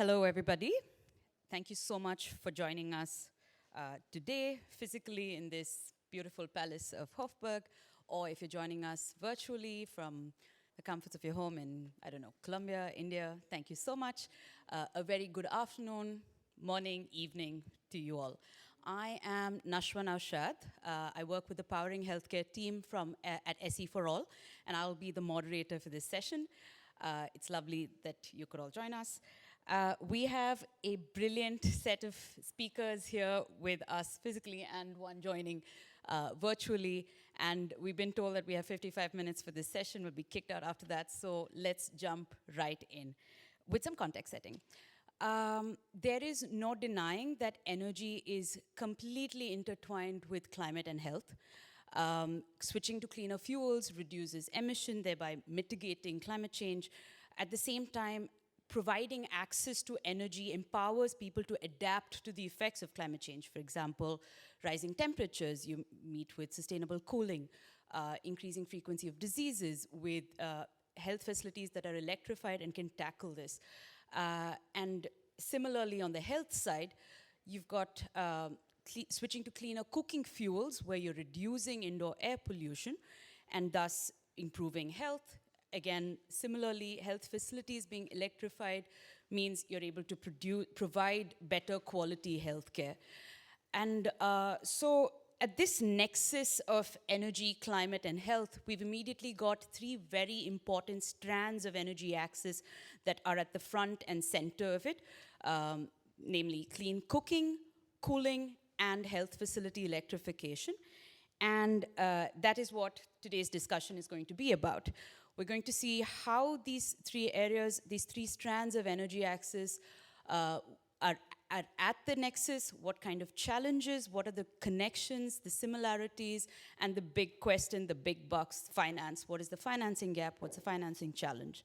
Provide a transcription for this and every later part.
Hello, everybody. Thank you so much for joining us today, physically in this beautiful palace of Hofburg, or if you're joining us virtually from the comforts of your home in, I don't know, Colombia, India. Thank you so much. A very good afternoon, morning, evening to you all. I am Nashwan Arshad. I work with the Powering Healthcare team at SE for All, and I'll be the moderator for this session. It's lovely that you could all join us. We have a brilliant set of speakers here with us physically and one joining virtually. And we've been told that we have 55 minutes for this session. We'll be kicked out after that. So let's jump right in with some context setting. There is no denying that energy is completely intertwined with climate and health. Switching to cleaner fuels reduces emission, thereby mitigating climate change. At the same time, providing access to energy empowers people to adapt to the effects of climate change. For example, rising temperatures, you meet with sustainable cooling, increasing frequency of diseases with health facilities that are electrified and can tackle this. And similarly, on the health side, you've got switching to cleaner cooking fuels where you're reducing indoor air pollution and thus improving health. Again, similarly, health facilities being electrified means you're able to provide better quality healthcare. And so at this nexus of energy, climate, and health, we've immediately got three very important strands of energy access that are at the front and center of it, namely clean cooking, cooling, and health facility electrification. And that is what today's discussion is going to be about. We're going to see how these three areas, these three strands of energy access are at the nexus, what kind of challenges, what are the connections, the similarities, and the big question, the big bucks, finance. What is the financing gap? What's the financing challenge?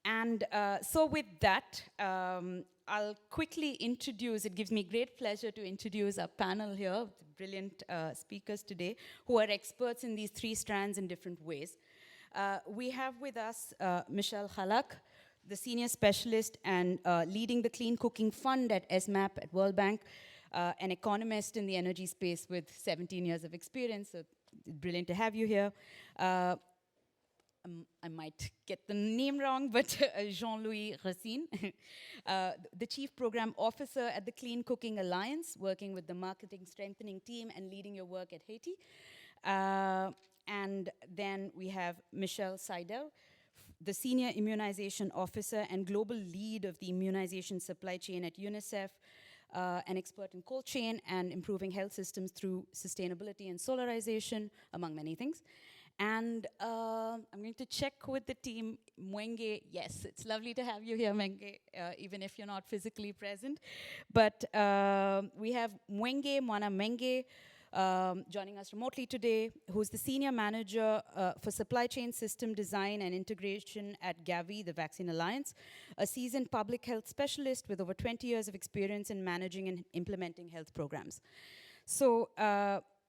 And so with that, I'll quickly introduce, it gives me great pleasure to introduce our panel here, brilliant speakers today, who are experts in these three strands in different ways. We have with us Michelle Halak, the senior specialist and leading the Clean Cooking Fund at SMAP at World Bank, an economist in the energy space with 17 years of experience, so brilliant to have you here. I might get the name wrong, but Jean-Louis Racine, the Chief Program Officer at the Clean Cooking Alliance, working with the marketing strengthening team and leading your work at Haiti. And then we have Michelle Seidel, the Senior Immunization Officer and Global Lead of the Immunization Supply Chain at UNICEF, an expert in cold chain and improving health systems through sustainability and solarization, among many things. And I'm going to check with the team. Mwenge, yes, it's lovely to have you here, Mwenge, even if you're not physically present. But we have Mwenge Mwana Menge, joining us remotely today, who's the Senior Manager for Supply Chain System Design and Integration at Gavi, the Vaccine Alliance, a seasoned public health specialist with over 20 years of experience in managing and implementing health programs. So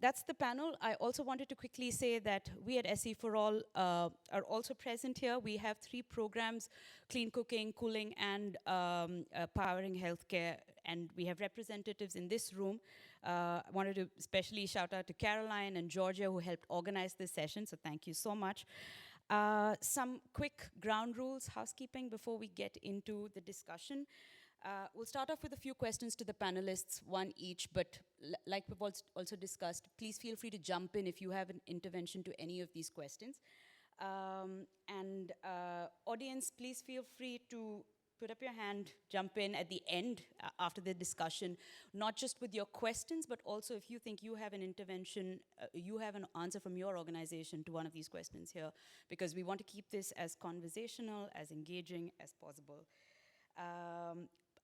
that's the panel. I also wanted to quickly say that we at SE for All are also present here. We have three programs, clean cooking, cooling, and powering healthcare, and we have representatives in this room. I wanted to especially shout out to Caroline and Georgia who helped organize this session, so thank you so much. Some quick ground rules, housekeeping before we get into the discussion. We'll start off with a few questions to the panelists, one each, but like we've also discussed, please feel free to jump in if you have an intervention to any of these questions. And audience, please feel free to put up your hand, jump in at the end after the discussion, not just with your questions, but also if you think you have an intervention, you have an answer from your organization to one of these questions here, because we want to keep this as conversational, as engaging as possible.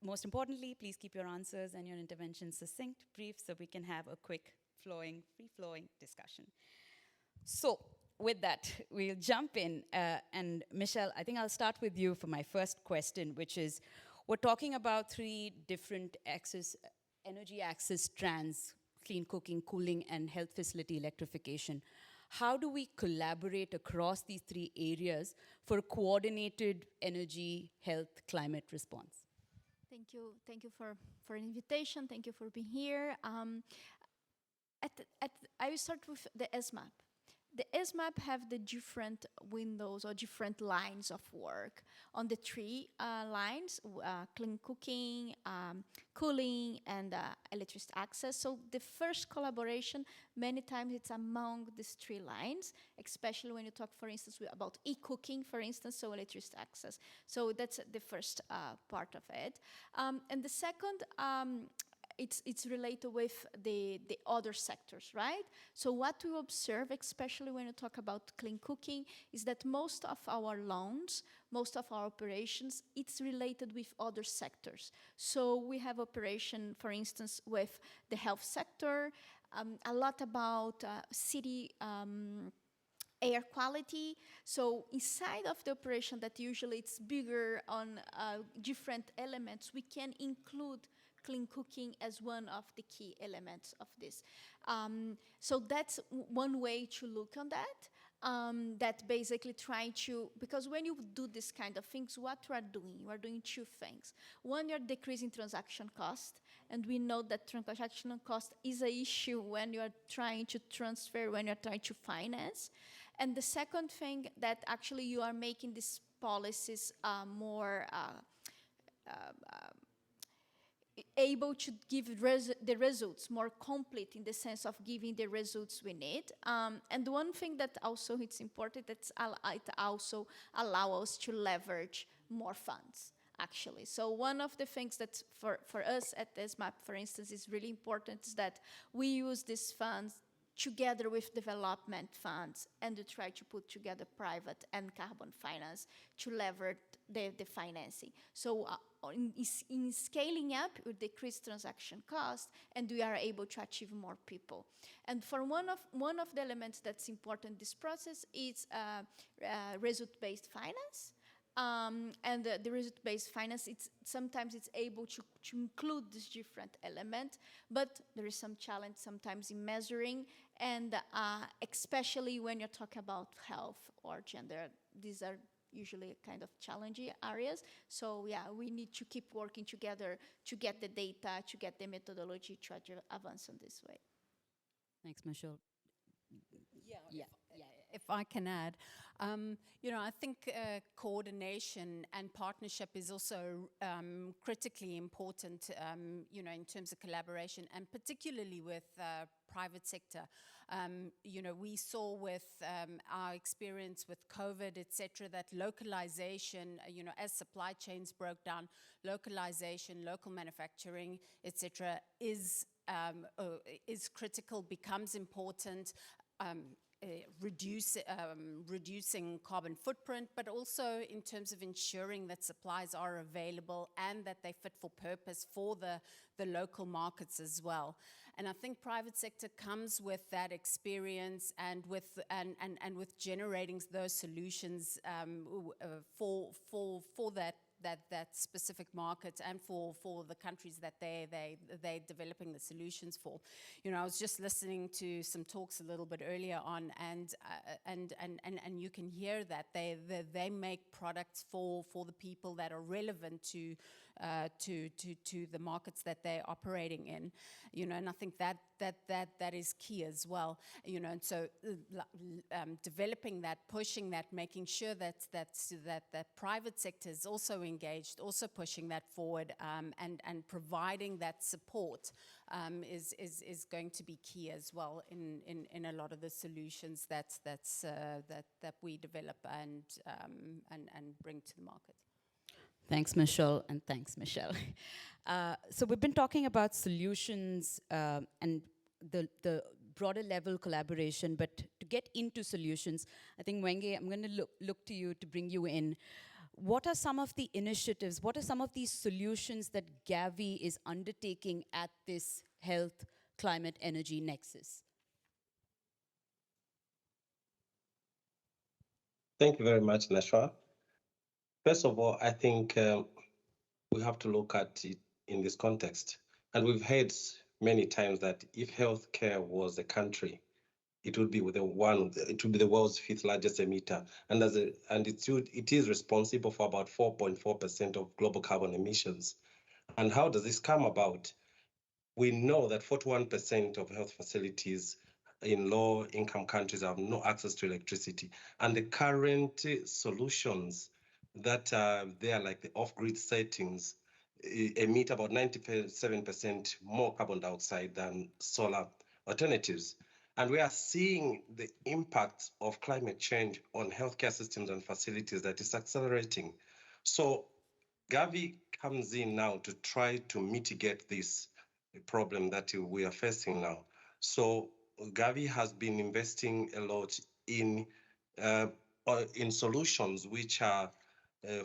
Most importantly, please keep your answers and your interventions succinct, brief, so we can have a quick, free-flowing discussion. So, with that, we'll jump in. And Michelle, I think I'll start with you for my first question, which is, we're talking about three different energy access strands, clean cooking, cooling, and health facility electrification. How do we collaborate across these three areas for a coordinated energy, health, climate response? Thank you for an invitation. Thank you for being here. I will start with the SMAP. The SMAP have the different windows or different lines of work. On the three lines, clean cooking, cooling, and electricity access. So the first collaboration, many times it's among these three lines, especially when you talk, for instance, about e-cooking, for instance, so electricity access. So that's the first part of it. And the second, it's related with the other sectors, right? So what we observe, especially when you talk about clean cooking, is that most of our loans, most of our operations, it's related with other sectors. So we have operation, for instance, with the health sector, a lot about city air quality. So inside of the operation that usually it's bigger on different elements, we can include clean cooking as one of the key elements of this. So that's one way to look on that. That basically trying to, because when you do this kind of things, what you are doing? You are doing two things. One, you're decreasing transaction cost, and we know that transaction cost is an issue when you are trying to transfer, when you're trying to finance. And the second thing, that actually you are making these policies more able to give the results more complete, in the sense of giving the results we need. And one thing that also it's important, that it also allows us to leverage more funds, actually. So one of the things that for us at SMAP, for instance, is really important is that we use these funds together with development funds, and to try to put together private and carbon finance to leverage the financing. So in scaling up, we decrease transaction cost, and we are able to achieve more people. And for one of the elements that's important in this process is result-based finance. And the result-based finance, sometimes it's able to include this different element, but there is some challenge sometimes in measuring, and especially when you're talking about health or gender, these are usually kind of challenging areas. So yeah, we need to keep working together to get the data, to get the methodology, to advance in this way. Thanks, Michelle. Yeah. If I can add, I think coordination and partnership is also critically important, in terms of collaboration, and particularly with private sector. We saw with our experience with COVID, etc., that localization, as supply chains broke down, localization, local manufacturing, etc., is critical, becomes important. Reducing carbon footprint, but also in terms of ensuring that supplies are available and that they fit for purpose for the local markets as well. And I think private sector comes with that experience and with generating those solutions for that specific market, and for the countries that they're developing the solutions for. I was just listening to some talks a little bit earlier on, and you can hear that they make products for the people that are relevant to the markets that they're operating in, and I think that is key as well, and so developing that, pushing that, making sure that private sector is also engaged, also pushing that forward, and providing that support is going to be key as well in a lot of the solutions that we develop and bring to the market. Thanks, Michelle, and thanks, Michelle. So we've been talking about solutions and the broader level collaboration, but to get into solutions, I think, Wenge, I'm going to look to you to bring you in. What are some of the initiatives, what are some of these solutions that Gavi is undertaking at this health, climate, energy nexus? Thank you very much, Nashwa. First of all, I think we have to look at it in this context. And we've heard many times that if healthcare was a country, it would be the world's fifth largest emitter, and it is responsible for about 4.4% of global carbon emissions. And how does this come about? We know that 41% of health facilities in low-income countries have no access to electricity. And the current solutions that are there, like the off-grid settings, emit about 97% more carbon dioxide than solar alternatives. And we are seeing the impact of climate change on healthcare systems and facilities that is accelerating. So Gavi comes in now to try to mitigate this problem that we are facing now. So Gavi has been investing a lot in solutions which are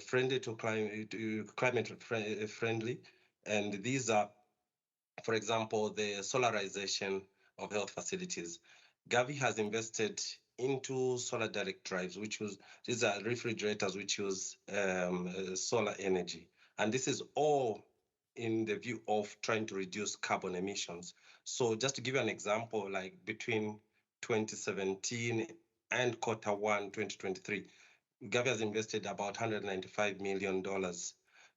friendly to climate friendly, and these are, for example, the solarization of health facilities. Gavi has invested into solar direct drives, these are refrigerators which use solar energy. And this is all in the view of trying to reduce carbon emissions. So just to give you an example, like between 2017 and Q1 2023, Gavi has invested about $195 million.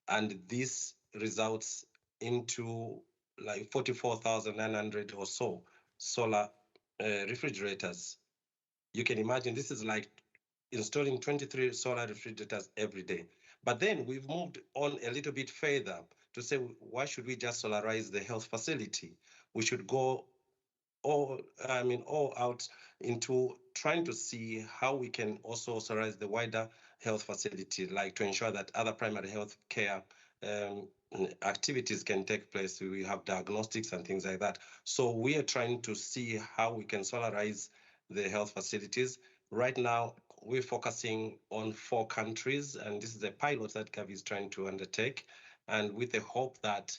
And this results into like 44,900 or so solar refrigerators. You can imagine this is like installing 23 solar refrigerators every day. But then we've moved on a little bit further to say, why should we just solarize the health facility? We should go all out into trying to see how we can also solarize the wider health facility, like to ensure that other primary health care activities can take place. We have diagnostics and things like that. So we are trying to see how we can solarize the health facilities. Right now, we're focusing on 4 countries, and this is a pilot that Gavi is trying to undertake, and with the hope that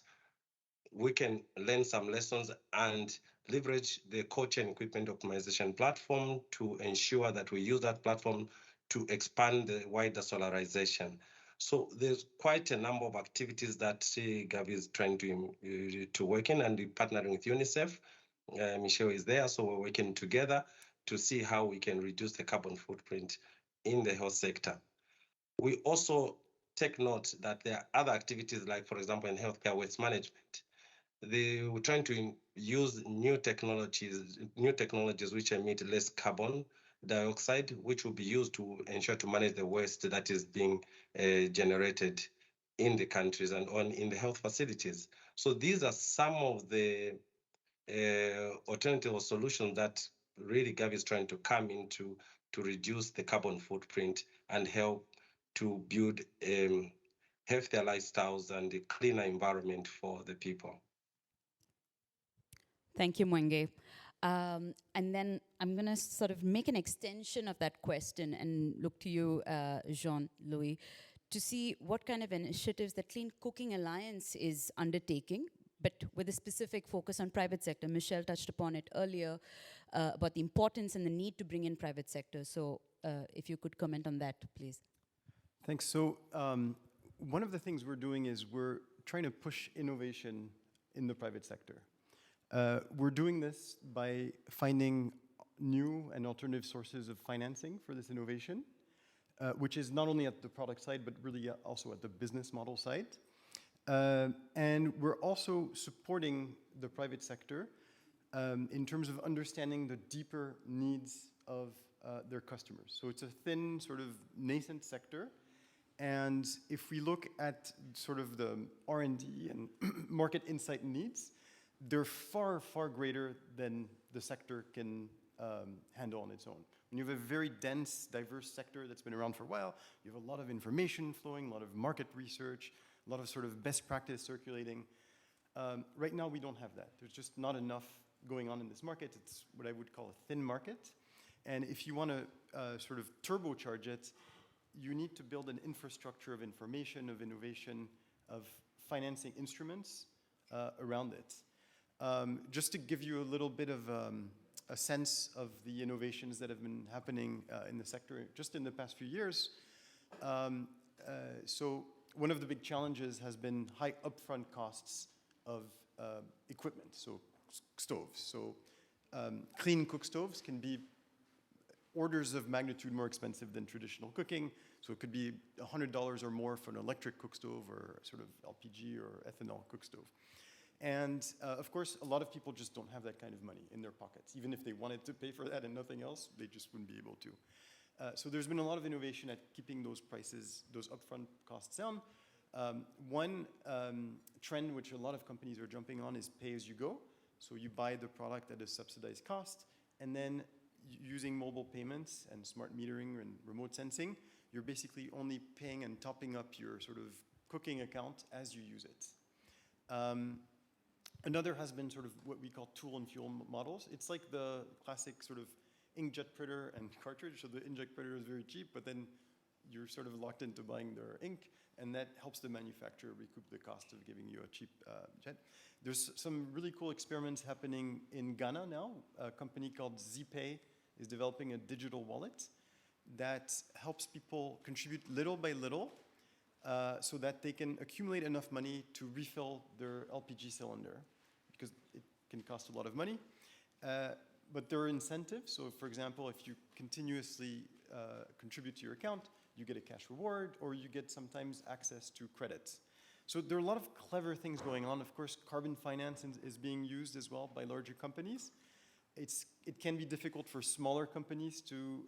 we can learn some lessons and leverage the coach and equipment optimization platform to ensure that we use that platform to expand the wider solarization. So there's quite a number of activities that Gavi is trying to work in, and we're partnering with UNICEF. Michelle is there, so we're working together to see how we can reduce the carbon footprint in the health sector. We also take note that there are other activities, like, for example, in healthcare waste management. We're trying to use new technologies which emit less carbon dioxide, which will be used to ensure to manage the waste that is being generated in the countries and in the health facilities. So these are some of the alternative solutions that really Gavi is trying to come into to reduce the carbon footprint and help to build healthier lifestyles and a cleaner environment for the people. Thank you, Mwenge. And then I'm going to sort of make an extension of that question and look to you, Jean-Louis, to see what kind of initiatives the Clean Cooking Alliance is undertaking, but with a specific focus on private sector. Michelle touched upon it earlier about the importance and the need to bring in private sector. So if you could comment on that, please. Thanks. So one of the things we're doing is we're trying to push innovation in the private sector. We're doing this by finding new and alternative sources of financing for this innovation, which is not only at the product side, but really also at the business model side. And we're also supporting the private sector in terms of understanding the deeper needs of their customers. So it's a thin, sort of nascent sector. And if we look at sort of the R&D and market insight needs, they're far, far greater than the sector can handle on its own. When you have a very dense, diverse sector that's been around for a while, you have a lot of information flowing, a lot of market research, a lot of sort of best practice circulating. Right now, we don't have that. There's just not enough going on in this market. It's what I would call a thin market. And if you want to sort of turbocharge it, you need to build an infrastructure of information, of innovation, of financing instruments around it. Just to give you a little bit of a sense of the innovations that have been happening in the sector just in the past few years. So one of the big challenges has been high upfront costs of equipment, so stoves. So clean cook stoves can be orders of magnitude more expensive than traditional cooking. So it could be $100 or more for an electric cook stove or sort of LPG or ethanol cook stove. And of course, a lot of people just don't have that kind of money in their pockets. Even if they wanted to pay for that and nothing else, they just wouldn't be able to. So there's been a lot of innovation at keeping those prices, those upfront costs down. One trend which a lot of companies are jumping on is pay-as-you-go. So you buy the product at a subsidized cost, and then using mobile payments and smart metering and remote sensing, you're basically only paying and topping up your sort of cooking account as you use it. Another has been sort of what we call tool and fuel models. It's like the classic sort of inkjet printer and cartridge. So the inkjet printer is very cheap, but then you're sort of locked into buying their ink, and that helps the manufacturer recoup the cost of giving you a cheap jet. There's some really cool experiments happening in Ghana now. A company called ZPay is developing a digital wallet that helps people contribute little by little so that they can accumulate enough money to refill their LPG cylinder, because it can cost a lot of money. But there are incentives. So for example, if you continuously contribute to your account, you get a cash reward, or you get sometimes access to credits. So there are a lot of clever things going on. Of course, carbon finance is being used as well by larger companies. It can be difficult for smaller companies to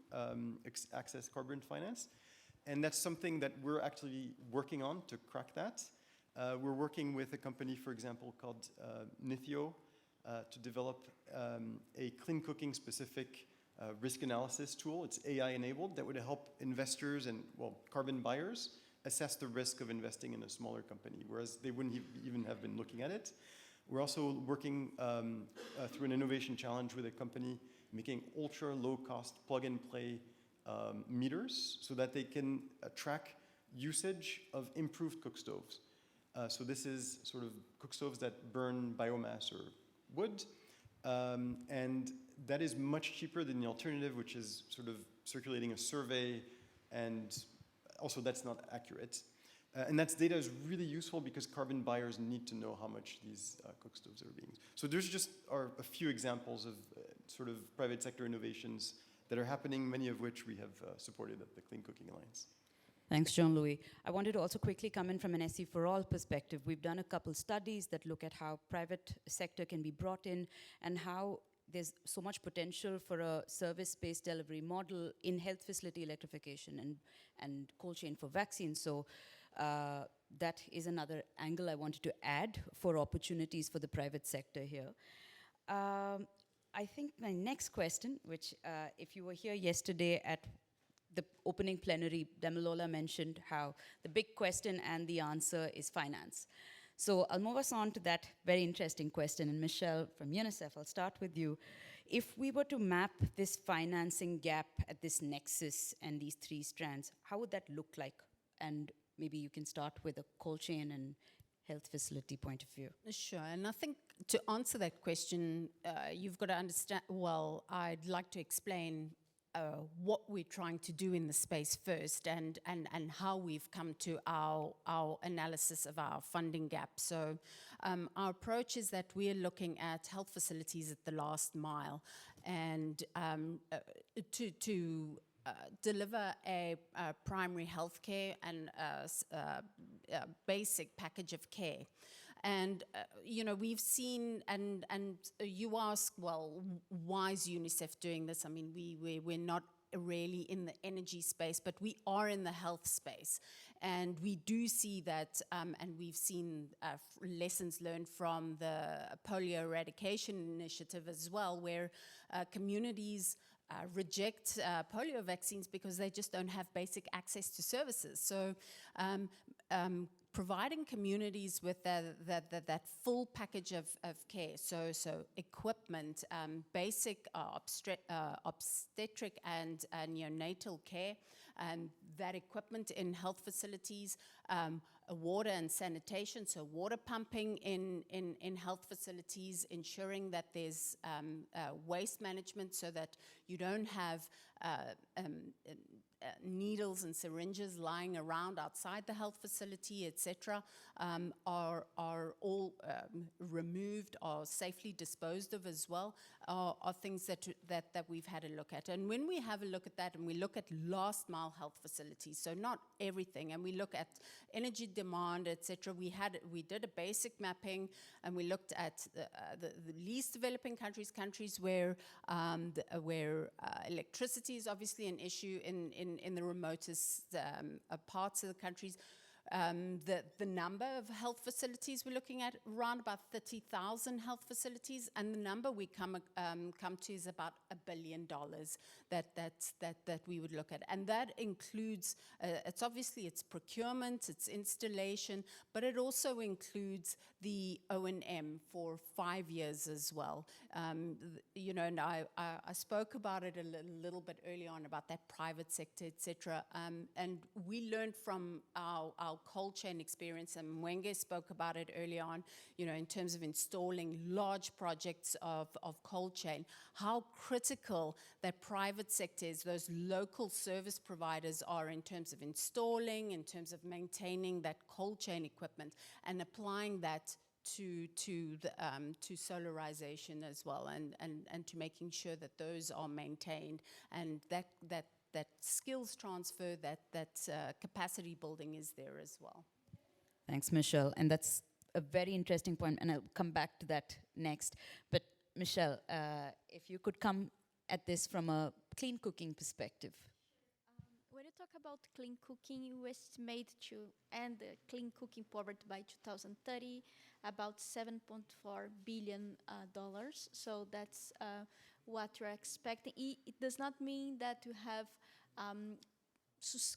access carbon finance. And that's something that we're actually working on to crack that. We're working with a company, for example, called Nithio to develop a clean cooking specific risk analysis tool. It's AI enabled that would help investors and, well, carbon buyers assess the risk of investing in a smaller company, whereas they wouldn't even have been looking at it. We're also working through an innovation challenge with a company making ultra low cost plug and play meters so that they can track usage of improved cook stoves. So this is sort of cook stoves that burn biomass or wood, and that is much cheaper than the alternative, which is sort of circulating a survey, and also that's not accurate. And that data is really useful because carbon buyers need to know how much these cook stoves are being used. So there's just a few examples of sort of private sector innovations that are happening, many of which we have supported at the Clean Cooking Alliance. Thanks, Jean-Louis. I wanted to also quickly come in from an SE for All perspective. We've done a couple studies that look at how private sector can be brought in and how there's so much potential for a service-based delivery model in health facility electrification and cold chain for vaccines. So that is another angle I wanted to add for opportunities for the private sector here. I think my next question, which if you were here yesterday at the opening plenary, Damilola mentioned how the big question and the answer is finance. So I'll move us on to that very interesting question. And Michelle from UNICEF, I'll start with you. If we were to map this financing gap at this nexus and these three strands, how would that look like? And maybe you can start with a cold chain and health facility point of view. Sure, and I think to answer that question, you've got to understand, well, I'd like to explain what we're trying to do in the space first and how we've come to our analysis of our funding gap. So our approach is that we're looking at health facilities at the last mile and to deliver a primary health care and a basic package of care. And, you know, we've seen, and you ask, well, why is UNICEF doing this? I mean, we're not really in the energy space, but we are in the health space. And we do see that, and we've seen lessons learned from the polio eradication initiative as well, where communities reject polio vaccines because they just don't have basic access to services. So providing communities with that full package of care, so equipment, basic obstetric and neonatal care, that equipment in health facilities, water and sanitation, so water pumping in health facilities, ensuring that there's waste management so that you don't have needles and syringes lying around outside the health facility, etc., are all removed, are safely disposed of as well, are things that we've had a look at. And when we have a look at that, and we look at last mile health facilities, so not everything, and we look at energy demand, etc., we did a basic mapping, and we looked at the least developing countries where electricity is obviously an issue in the remotest parts of the countries. The number of health facilities we're looking at, around about 30,000 health facilities, and the number we come to is about $1 billion that we would look at, and that includes it's procurement, it's installation, but it also includes the O&M for 5 years as well. And I spoke about it a little bit early on about that private sector, etc. And we learned from our cold chain experience, and Mwenge spoke about it early on, in terms of installing large projects of cold chain, how critical that private sector is, those local service providers are in terms of installing, in terms of maintaining that cold chain equipment and applying that to solarization as well, and to making sure that those are maintained, and that skills transfer, that capacity building is there as well. Thanks, Michelle. And that's a very interesting point, and I'll come back to that next. But Michelle, if you could come at this from a clean cooking perspective. When you talk about clean cooking, we estimate to end the clean cooking poverty by 2030, about $7.4 billion. So that's what we're expecting. It does not mean that you have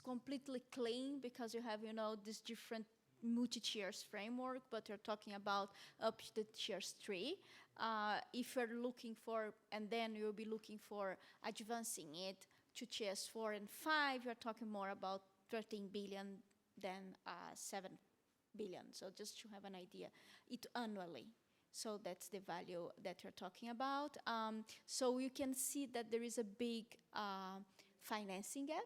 completely clean, because you have, this different multi-tiers framework, but you're talking about up to the tiers 3. If you're looking for, and then you'll be looking for advancing it to tiers 4 and 5, you're talking more about 13 billion than 7 billion. So just to have an idea, it annually. So that's the value that you're talking about. So you can see that there is a big financing gap.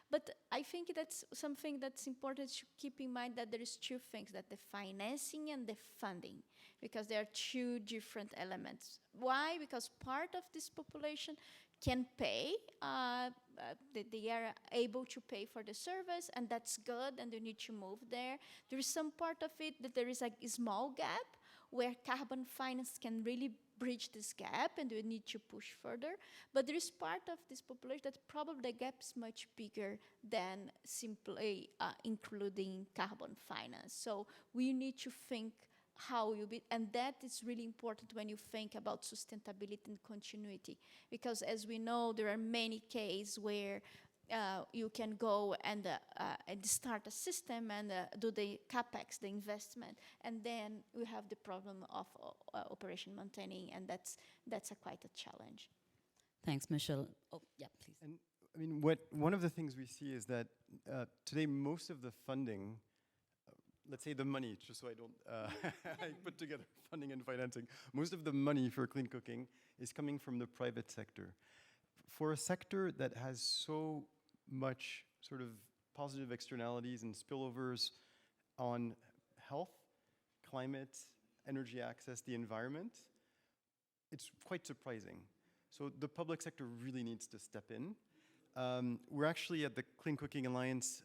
But I think that's something that's important to keep in mind, that there is two things, that the financing and the funding, because there are two different elements. Why? Because part of this population can pay, they are able to pay for the service, and that's good, and you need to move there. There is some part of it that there is a small gap where carbon finance can really bridge this gap, and we need to push further. But there is part of this population that probably the gap is much bigger than simply including carbon finance. So we need to think how you be, and that is really important when you think about sustainability and continuity, because as we know, there are many cases where you can go and start a system and do the capex, the investment, and then we have the problem of operation maintaining, and that's quite a challenge. Thanks, Michelle. Oh, yeah, please. And I mean, one of the things we see is that today most of the funding, let's say the money, just so I don't I put together funding and financing, most of the money for clean cooking is coming from the private sector. For a sector that has so much sort of positive externalities and spillovers on health, climate, energy access, the environment, it's quite surprising. So the public sector really needs to step in. We're actually at the Clean Cooking Alliance,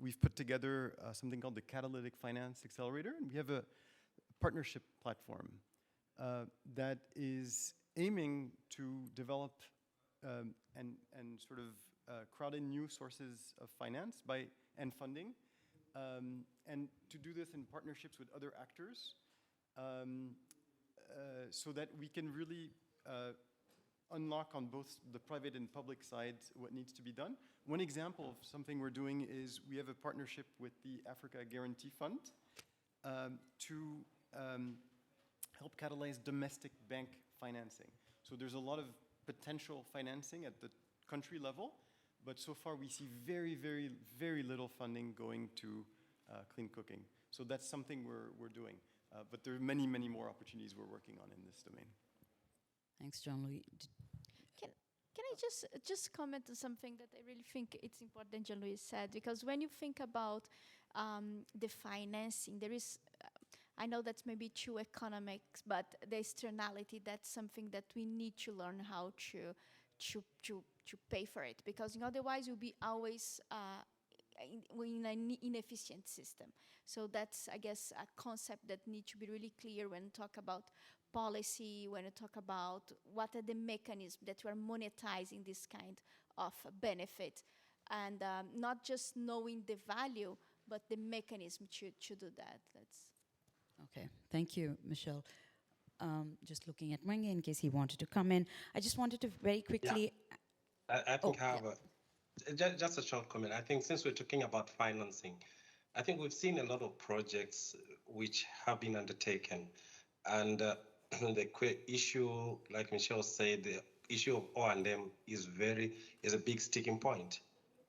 we've put together something called the Catalytic Finance Accelerator, and we have a partnership platform that is aiming to develop and sort of crowd in new sources of finance and funding, and to do this in partnerships with other actors, so that we can really unlock on both the private and public side what needs to be done. One example of something we're doing is we have a partnership with the Africa Guarantee Fund to help catalyze domestic bank financing. So there's a lot of potential financing at the country level, but so far we see very, very, very little funding going to clean cooking. So that's something we're doing. But there are many, many more opportunities we're working on in this domain. Thanks, John Louis. Can I just comment on something that I really think it's important Jean-Louis said, because when you think about the financing, there is, I know that's maybe too economics, but the externality, that's something that we need to learn how to pay for it, because otherwise you'll be always in an inefficient system. So that's, I guess, a concept that needs to be really clear when we talk about policy, when we talk about what are the mechanisms that we are monetizing this kind of benefit, and not just knowing the value, but the mechanism to do that. That's Okay, thank you, Michelle. Just looking at Mwenge in case he wanted to come in. I just wanted to very quickly. I think Oh, I have just a short comment. I think since we're talking about financing, I think we've seen a lot of projects which have been undertaken, and the issue, like Michelle said, the issue of O&M is a big sticking point.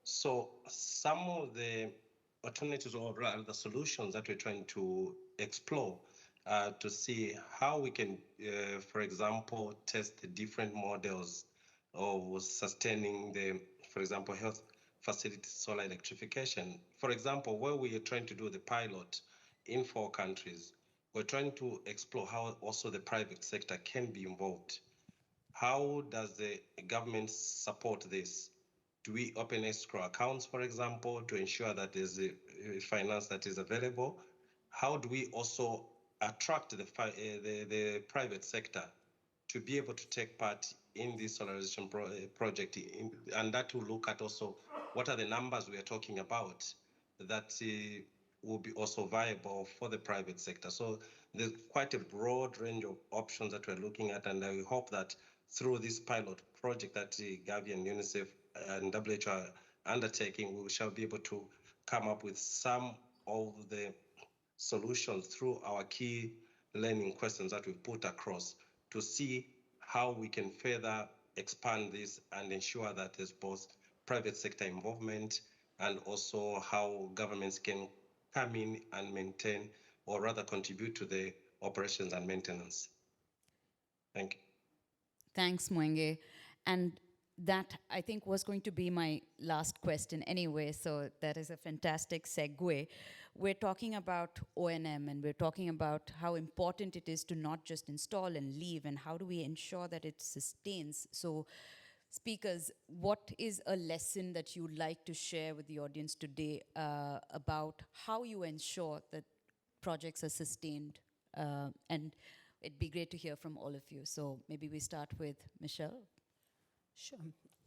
So some of the alternatives or rather the solutions that we're trying to explore to see how we can, for example, test the different models of sustaining the, for example, health facility solar electrification. For example, where we are trying to do the pilot in 4 countries, we're trying to explore how also the private sector can be involved. How does the government support this? Do we open escrow accounts, for example, to ensure that there's a finance that is available? How do we also attract the private sector to be able to take part in this solarization project? And that will look at also what are the numbers we are talking about that will be also viable for the private sector. So there's quite a broad range of options that we're looking at, and I hope that through this pilot project that Gavi and UNICEF and WHO are undertaking, we shall be able to come up with some of the solutions through our key learning questions that we've put across to see how we can further expand this and ensure that there's both private sector involvement and also how governments can come in and maintain or rather contribute to the operations and maintenance. Thank you. thanks, Mwenge. And that, I think, was going to be my last question anyway, so that is a fantastic segue. We're talking about O&M, and we're talking about how important it is to not just install and leave, and how do we ensure that it sustains. So, speakers, what is a lesson that you'd like to share with the audience today about how you ensure that projects are sustained? And it'd be great to hear from all of you. So maybe we start with Michelle. Sure.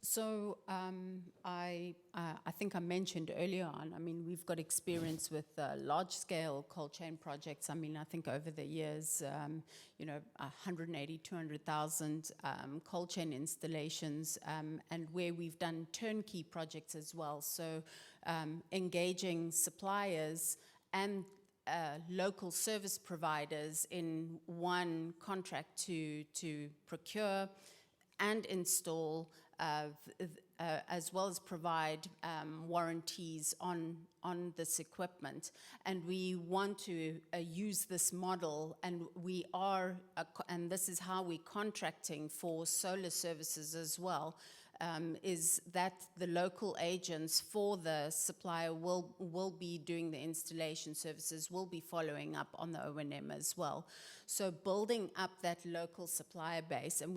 So I think I mentioned earlier on, I mean, we've got experience with large-scale cold chain projects. I mean, I think over the years, 180, 200,000 cold chain installations, and where we've done turnkey projects as well. So engaging suppliers and local service providers in one contract to procure and install, as well as provide warranties on this equipment. And we want to use this model, and we are, and this is how we're contracting for solar services as well, is that the local agents for the supplier will be doing the installation services, will be following up on the O&M as well. So building up that local supplier base, and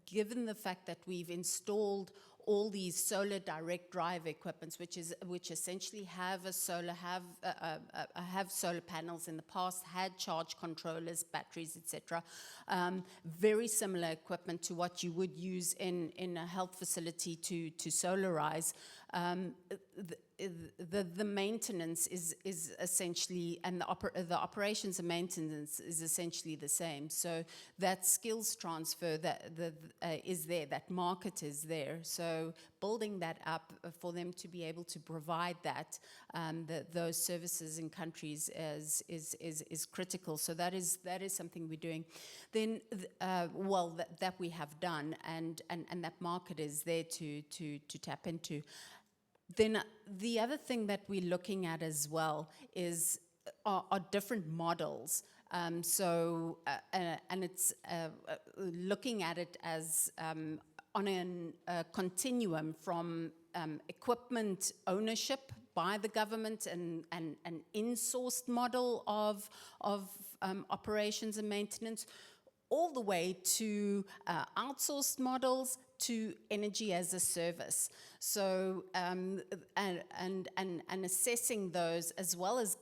given the fact that we've installed all these solar direct drive equipments, which essentially have solar panels in the past, had charge controllers, batteries, etc. Very similar equipment to what you would use in a health facility to solarize. The maintenance is essentially, and the operations and maintenance is essentially the same. So that skills transfer that is there, that market is there. So building that up for them to be able to provide that, those services in countries is critical. So that is something we're doing. Then, that we have done, and that market is there to tap into. Then the other thing that we're looking at as well are different models. And it's looking at it as on a continuum from equipment ownership by the government and an in-sourced model of operations and maintenance, all the way to outsourced models to energy as a service. So, and assessing those, as well as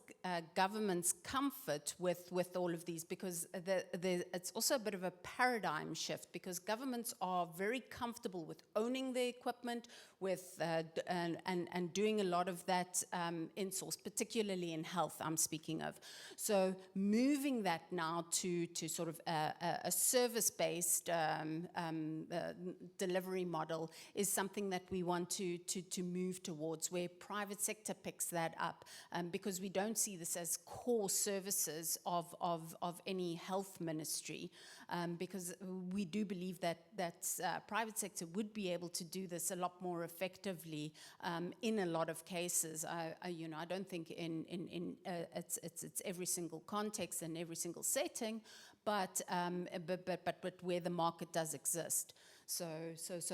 government's comfort with all of these, because it's also a bit of a paradigm shift, because governments are very comfortable with owning the equipment, with and doing a lot of that in-source, particularly in health I'm speaking of. So moving that now to sort of a service-based delivery model is something that we want to move towards, where private sector picks that up, because we don't see this as core services of any health ministry, because we do believe that private sector would be able to do this a lot more effectively in a lot of cases. I don't think it's every single context and every single setting, but where the market does exist. So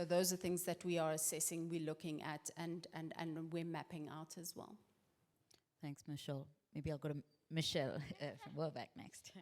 those are things that we are assessing, we're looking at, and we're mapping out as well. Thanks, Michelle. Maybe I'll go to Michelle from Werbeck next.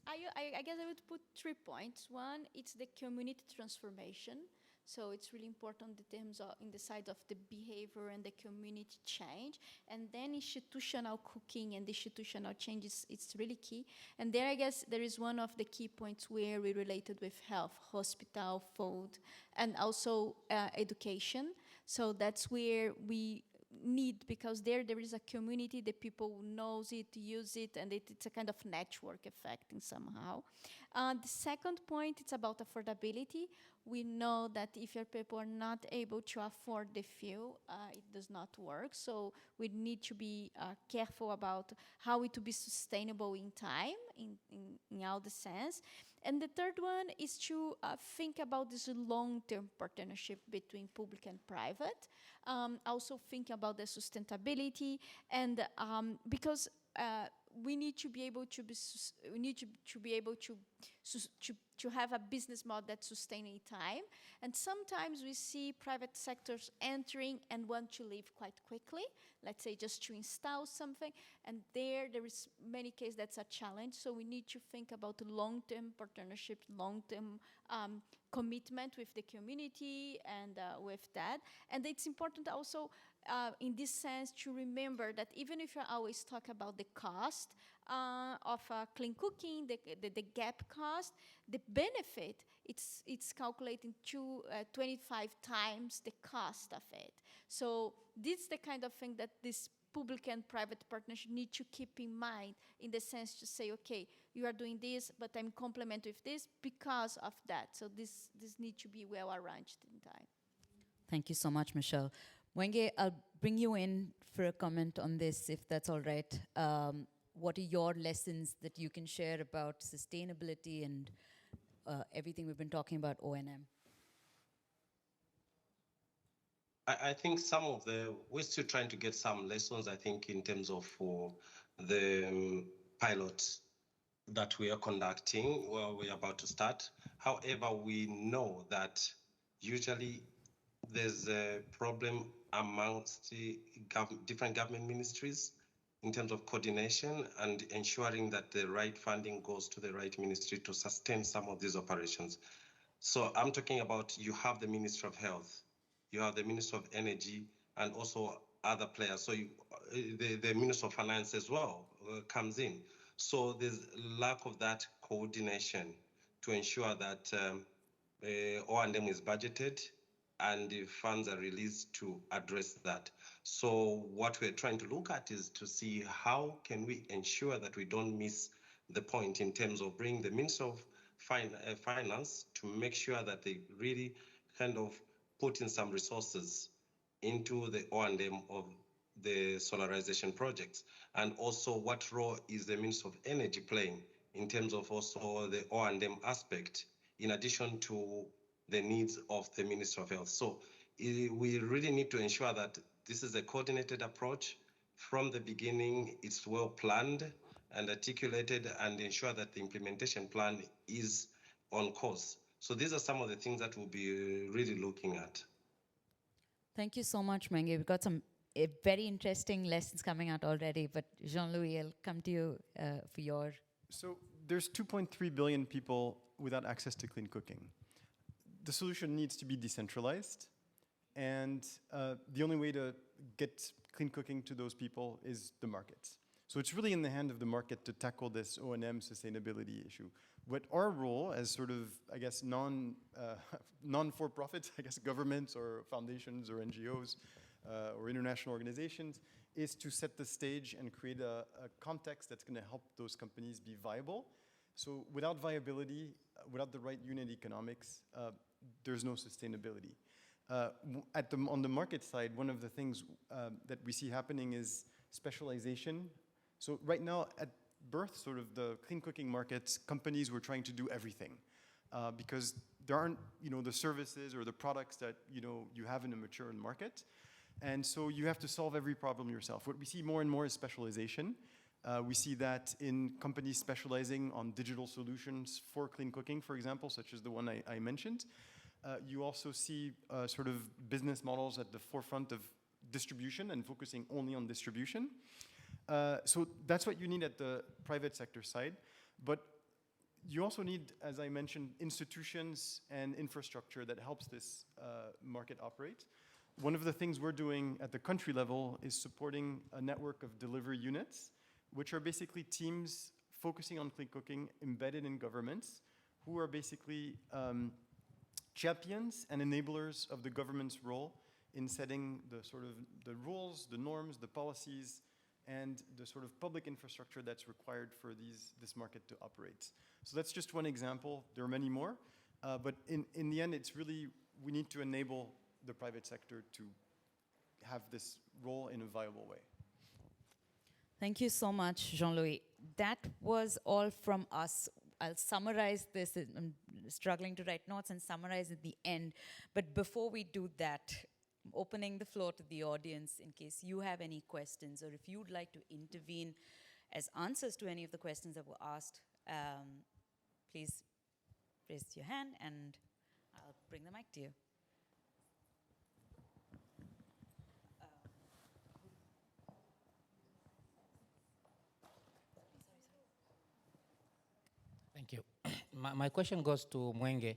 I guess I would put 3 points. One, it's the community transformation. So it's really important in terms of in the side of the behavior and the community change. And then institutional cooking and institutional changes, it's really key. And there, I guess, there is one of the key points where we related with health, hospital, food, and also education. So that's where we need, because there is a community, the people knows it, use it, and it's a kind of network effect in somehow. The second point, it's about affordability. We know that if your people are not able to afford the fuel, it does not work. So we need to be careful about how it to be sustainable in time, in all the sense. And the third one is to think about this long-term partnership between public and private. Also think about the sustainability, and because we need to be able to to have a business model that sustains in time. And sometimes we see private sectors entering and want to leave quite quickly, let's say just to install something, and there is many cases that's a challenge. So we need to think about long-term partnership, long-term commitment with the community and with that. And it's important also in this sense to remember that even if you always talk about the cost of clean cooking, the gap cost, the benefit, it's calculating to 25 times the cost of it. So this is the kind of thing that this public and private partnership need to keep in mind, in the sense to say, okay, you are doing this, but I'm complement with this because of that. So this need to be well arranged in time. Thank you so much, Michelle. Wenge, I'll bring you in for a comment on this, if that's all right. What are your lessons that you can share about sustainability and everything we've been talking about O&M? I think we're still trying to get some lessons, I think, in terms of the pilot that we are conducting, well, we're about to start. However, we know that usually there's a problem amongst the different government ministries in terms of coordination and ensuring that the right funding goes to the right ministry to sustain some of these operations. So I'm talking about, you have the Ministry of Health, you have the Ministry of Energy, and also other players. So the Ministry of Finance as well comes in. So there's lack of that coordination to ensure that O&M is budgeted and the funds are released to address that. So what we're trying to look at is to see how can we ensure that we don't miss the point in terms of bringing the Ministry of Finance to make sure that they really kind of put in some resources into the O&M of the solarization projects. And also, what role is the Ministry of Energy playing in terms of also the O&M aspect, in addition to the needs of the Ministry of Health. So we really need to ensure that this is a coordinated approach. From the beginning, it's well planned and articulated, and ensure that the implementation plan is on course. So these are some of the things that we'll be really looking at. Thank you so much, Mwenge. We've got some very interesting lessons coming out already, but Jean-Louis, I'll come to you for your... So there's 2.3 billion people without access to clean cooking. The solution needs to be decentralized, and the only way to get clean cooking to those people is the markets. So it's really in the hand of the market to tackle this O&M sustainability issue. What our role as sort of, I guess, non-for-profit, I guess, governments or foundations or NGOs or international organizations is to set the stage and create a context that's going to help those companies be viable. So without viability, without the right unit economics, there's no sustainability. On the market side, one of the things that we see happening is specialization. So right now, at birth, sort of the clean cooking markets, companies were trying to do everything because there aren't, the services or the products that, you have in a mature market. And so you have to solve every problem yourself. What we see more and more is specialization. We see that in companies specializing on digital solutions for clean cooking, for example, such as the one I mentioned. You also see sort of business models at the forefront of distribution and focusing only on distribution. So that's what you need at the private sector side. But you also need, as I mentioned, institutions and infrastructure that helps this market operate. One of the things we're doing at the country level is supporting a network of delivery units, which are basically teams focusing on clean cooking embedded in governments who are basically champions and enablers of the government's role in setting the rules, the norms, the policies, and the sort of public infrastructure that's required for this market to operate. So that's just one example. There are many more. But in the end, it's really, we need to enable the private sector to have this role in a viable way. Thank you so much, Jean-Louis. That was all from us. I'll summarize this. I'm struggling to write notes and summarize at the end. But before we do that, I'm opening the floor to the audience in case you have any questions or if you'd like to intervene as answers to any of the questions that were asked, please raise your hand and I'll bring the mic to you. Thank you. My question goes to Mwenge.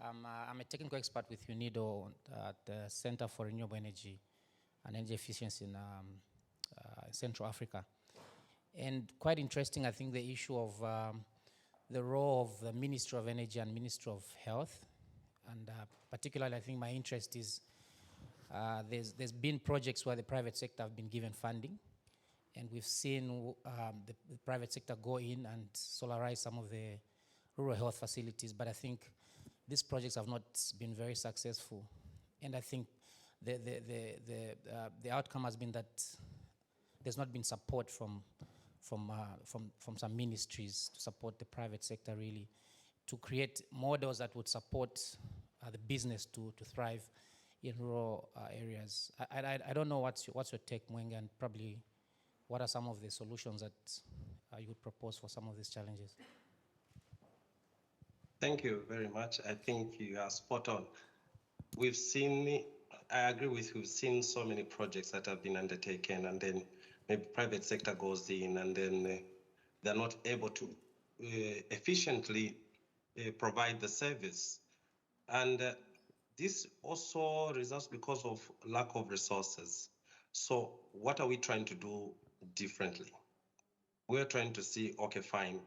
I'm a technical expert with UNIDO at the Center for Renewable Energy and Energy Efficiency in Central Africa. And quite interesting, I think, the issue of the role of the Ministry of Energy and Ministry of Health. And particularly, I think my interest is there's been projects where the private sector have been given funding. And we've seen the private sector go in and solarize some of the rural health facilities. But I think these projects have not been very successful. And I think the outcome has been that there's not been support from some ministries to support the private sector really, to create models that would support the business to thrive in rural areas. I don't know what's your take, Mwenge, and probably what are some of the solutions that you would propose for some of these challenges? Thank you very much. I think you are spot on. I agree with you, we've seen so many projects that have been undertaken and then maybe private sector goes in and then they're not able to efficiently provide the service. And this also results because of lack of resources. So what are we trying to do differently? We're trying to see, okay, fine.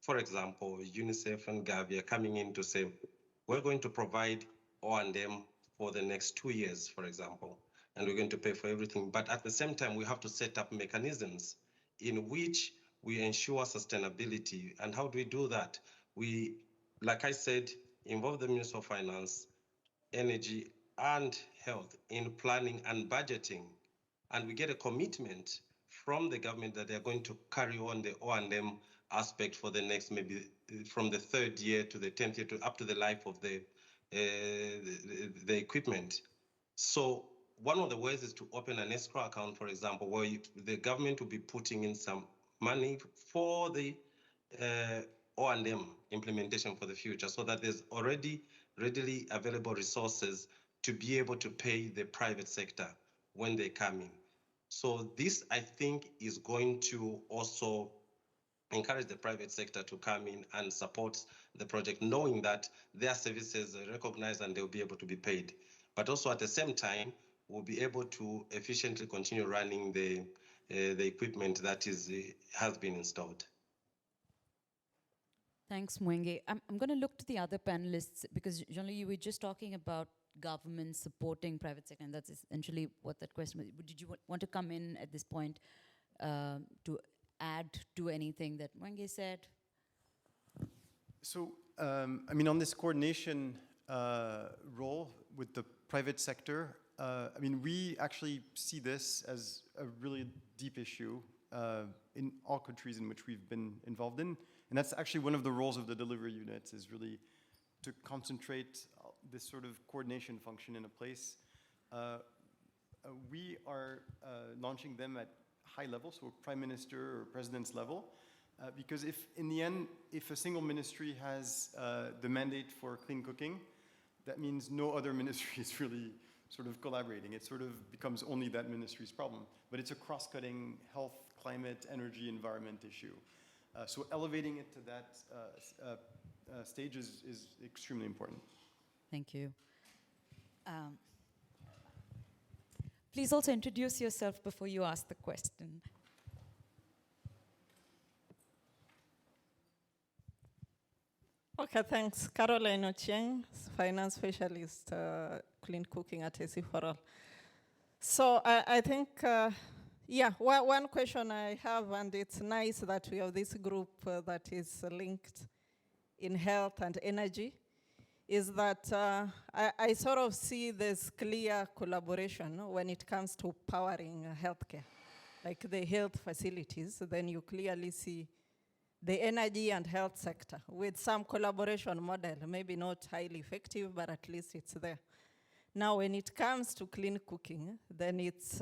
For example, UNICEF and Gavi are coming in to say, we're going to provide O&M for the next 2 years, for example, and we're going to pay for everything. But at the same time, we have to set up mechanisms in which we ensure sustainability. And how do we do that? We, like I said, involve the Minister of Finance, Energy, and Health in planning and budgeting. And we get a commitment from the government that they're going to carry on the O&M aspect for the next, maybe from the 3rd year to the 10th year to up to the life of the equipment. So one of the ways is to open an escrow account, for example, where the government will be putting in some money for the O&M implementation for the future, so that there's already readily available resources to be able to pay the private sector when they come in. So this, I think, is going to also encourage the private sector to come in and support the project, knowing that their services are recognized and they'll be able to be paid. But also at the same time, we'll be able to efficiently continue running the equipment that has been installed. Thanks, Mwenge. I'm going to look to the other panelists because, Jean-Louis, you were just talking about government supporting private sector, and that's essentially what that question was. Did you want to come in at this point to add to anything that Mwenge said? So, I mean, on this coordination role with the private sector, I mean, we actually see this as a really deep issue in all countries in which we've been involved in. And that's actually one of the roles of the delivery units, is really to concentrate this sort of coordination function in a place. We are launching them at high level, so prime minister or president's level, because if, in the end, if a single ministry has the mandate for clean cooking, that means no other ministry is really sort of collaborating. It sort of becomes only that ministry's problem. But it's a cross-cutting health, climate, energy, environment issue. So elevating it to that stage is extremely important. Thank you. Please also introduce yourself before you ask the question. Okay, thanks. Caroline Ochieng, finance specialist, clean cooking at AC for All. So I think, yeah, one question I have, and it's nice that we have this group that is linked in health and energy, is that I sort of see this clear collaboration when it comes to powering healthcare, like the health facilities. Then you clearly see the energy and health sector with some collaboration model, maybe not highly effective, but at least it's there. Now, when it comes to clean cooking, then it's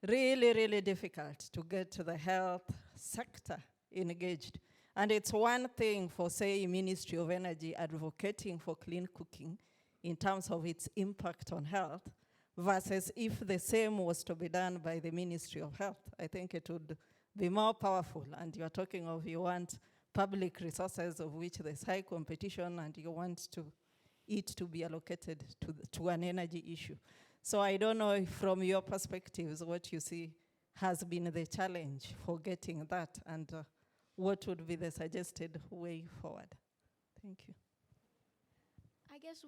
really, really difficult to get to the health sector engaged. And it's one thing for, say, Ministry of Energy advocating for clean cooking in terms of its impact on health, versus if the same was to be done by the Ministry of Health. I think it would be more powerful. And you're talking of, you want public resources of which there's high competition, and you want it to be allocated to an energy issue. So I don't know if from your perspectives, what you see has been the challenge for getting that, and what would be the suggested way forward? Thank you. I guess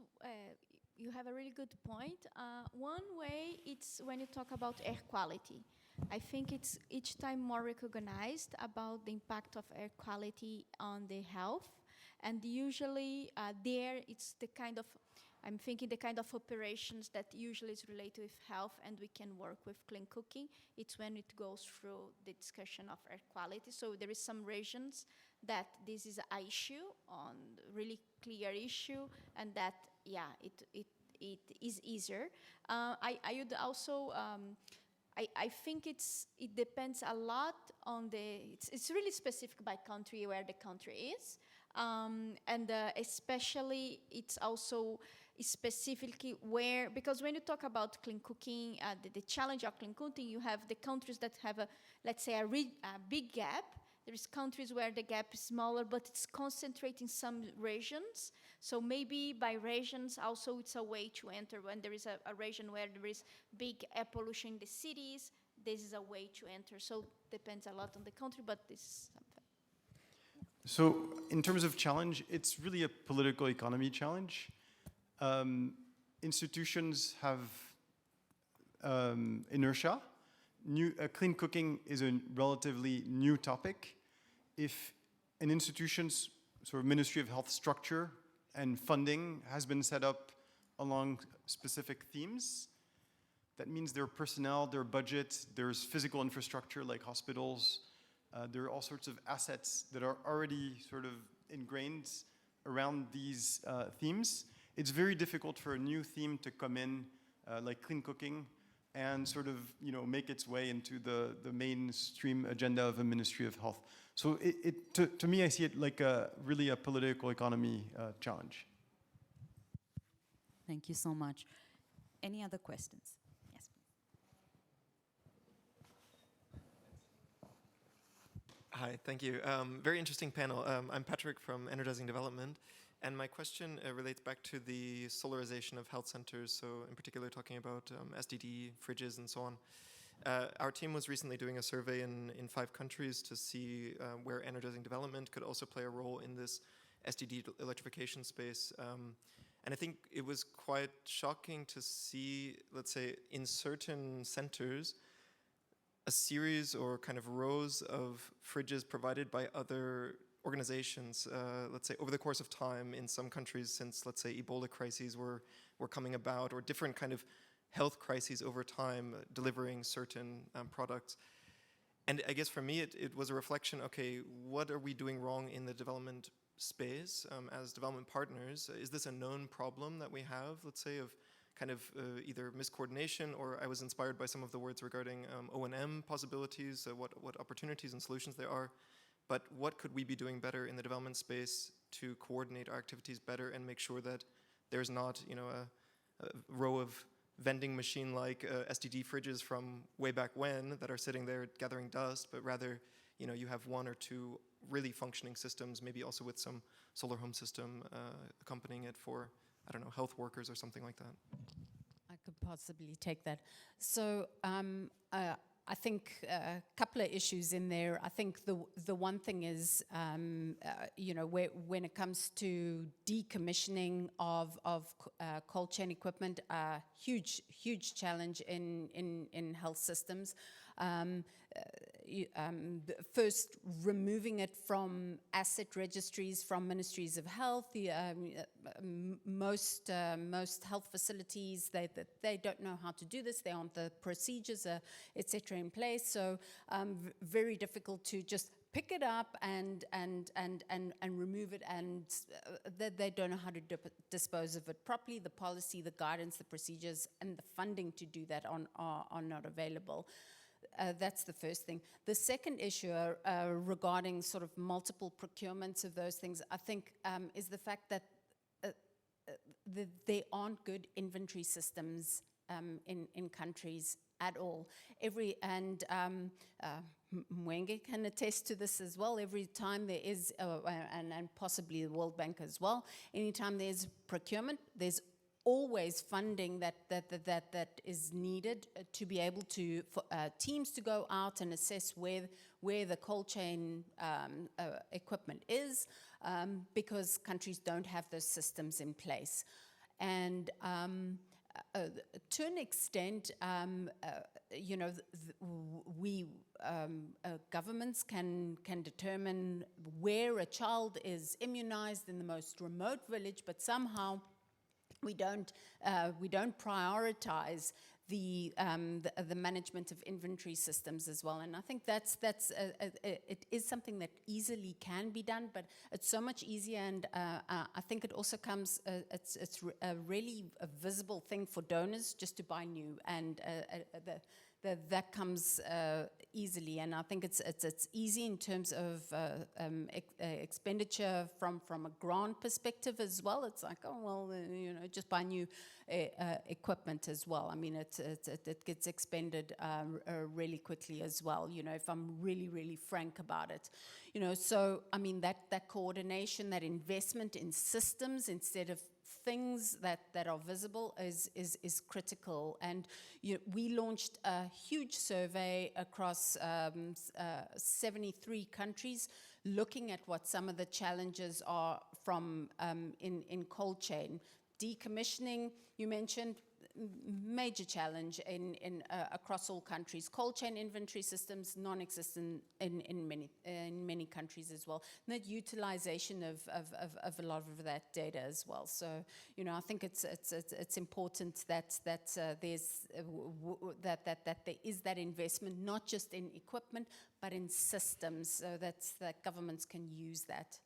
you have a really good point. One way, it's when you talk about air quality. I think it's each time more recognized about the impact of air quality on the health. And usually there it's the kind of, I'm thinking the kind of operations that usually is related with health and we can work with clean cooking. It's when it goes through the discussion of air quality. So there is some regions that this is an issue, on really clear issue, and that, yeah, it is easier. I would also, I think it depends a lot on it's really specific by country where the country is. And especially it's also specifically where, because when you talk about clean cooking, the challenge of clean cooking, you have the countries that have let's say a big gap. There's countries where the gap is smaller, but it's concentrated in some regions. So maybe by regions also it's a way to enter. When there is a region where there is big air pollution in the cities, this is a way to enter. So depends a lot on the country, but this is something. So in terms of challenge, it's really a political economy challenge. Institutions have inertia. Clean cooking is a relatively new topic. If an institution's sort of Ministry of Health structure and funding has been set up along specific themes, that means their personnel, their budget, there's physical infrastructure like hospitals, there are all sorts of assets that are already sort of ingrained around these themes. It's very difficult for a new theme to come in, like clean cooking, and sort of, make its way into the mainstream agenda of a Ministry of Health. So to me, I see it like really a political economy challenge. Thank you so much. Any other questions? Yes. Hi, thank you. Very interesting panel. I'm Patrick from Energizing Development, and my question relates back to the solarization of health centers, so in particular talking about SDG, fridges, and so on. Our team was recently doing a survey in 5 countries to see where Energizing Development could also play a role in this SDG electrification space. And I think it was quite shocking to see, let's say, in certain centers, a series or kind of rows of fridges provided by other organizations, let's say over the course of time in some countries since, let's say, Ebola crises were coming about, or different kind of health crises over time delivering certain products. And I guess for me, it was a reflection, okay, what are we doing wrong in the development space as development partners? Is this a known problem that we have, let's say, of kind of either miscoordination, or I was inspired by some of the words regarding O&M possibilities, what opportunities and solutions there are, but what could we be doing better in the development space to coordinate our activities better and make sure that there's not, a row of vending machine-like SDG fridges from way back when that are sitting there gathering dust, but rather, you have 1 or 2 really functioning systems, maybe also with some solar home system accompanying it for, I don't know, health workers or something like that. I could possibly take that. So I think a couple of issues in there. I think the one thing is, when it comes to decommissioning of cold chain equipment, huge challenge in health systems. First, removing it from asset registries, from ministries of health. Most health facilities, they don't know how to do this. They aren't the procedures, etc. in place. So very difficult to just pick it up and remove it, and they don't know how to dispose of it properly. The policy, the guidance, the procedures, and the funding to do that are not available. That's the first thing. The second issue regarding sort of multiple procurements of those things, I think, is the fact that there aren't good inventory systems in countries at all. Mwenge can attest to this as well. Every time there is, and possibly the World Bank as well, anytime there's procurement, there's always funding that is needed to be able to, for teams to go out and assess where the cold chain equipment is, because countries don't have those systems in place. And to an extent, governments can determine where a child is immunized in the most remote village, but somehow we don't prioritize the management of inventory systems as well. And I think it is something that easily can be done, but it's so much easier. And I think it also comes, it's a really a visible thing for donors just to buy new, and that comes easily. And I think it's easy in terms of expenditure from a grant perspective as well. It's like, oh well, just buy new equipment as well. I mean, it gets expended really quickly as well. If I'm really frank about it, So I mean that coordination, that investment in systems instead of things that are visible is critical. And we launched a huge survey across 73 countries, looking at what some of the challenges are from in cold chain. Decommissioning, you mentioned, major challenge in across all countries. Cold chain inventory systems non-existent in many countries as well. And that utilization of a lot of that data as well. So I think it's important that there's that there is that investment, not just in equipment but in systems, so that governments can use that.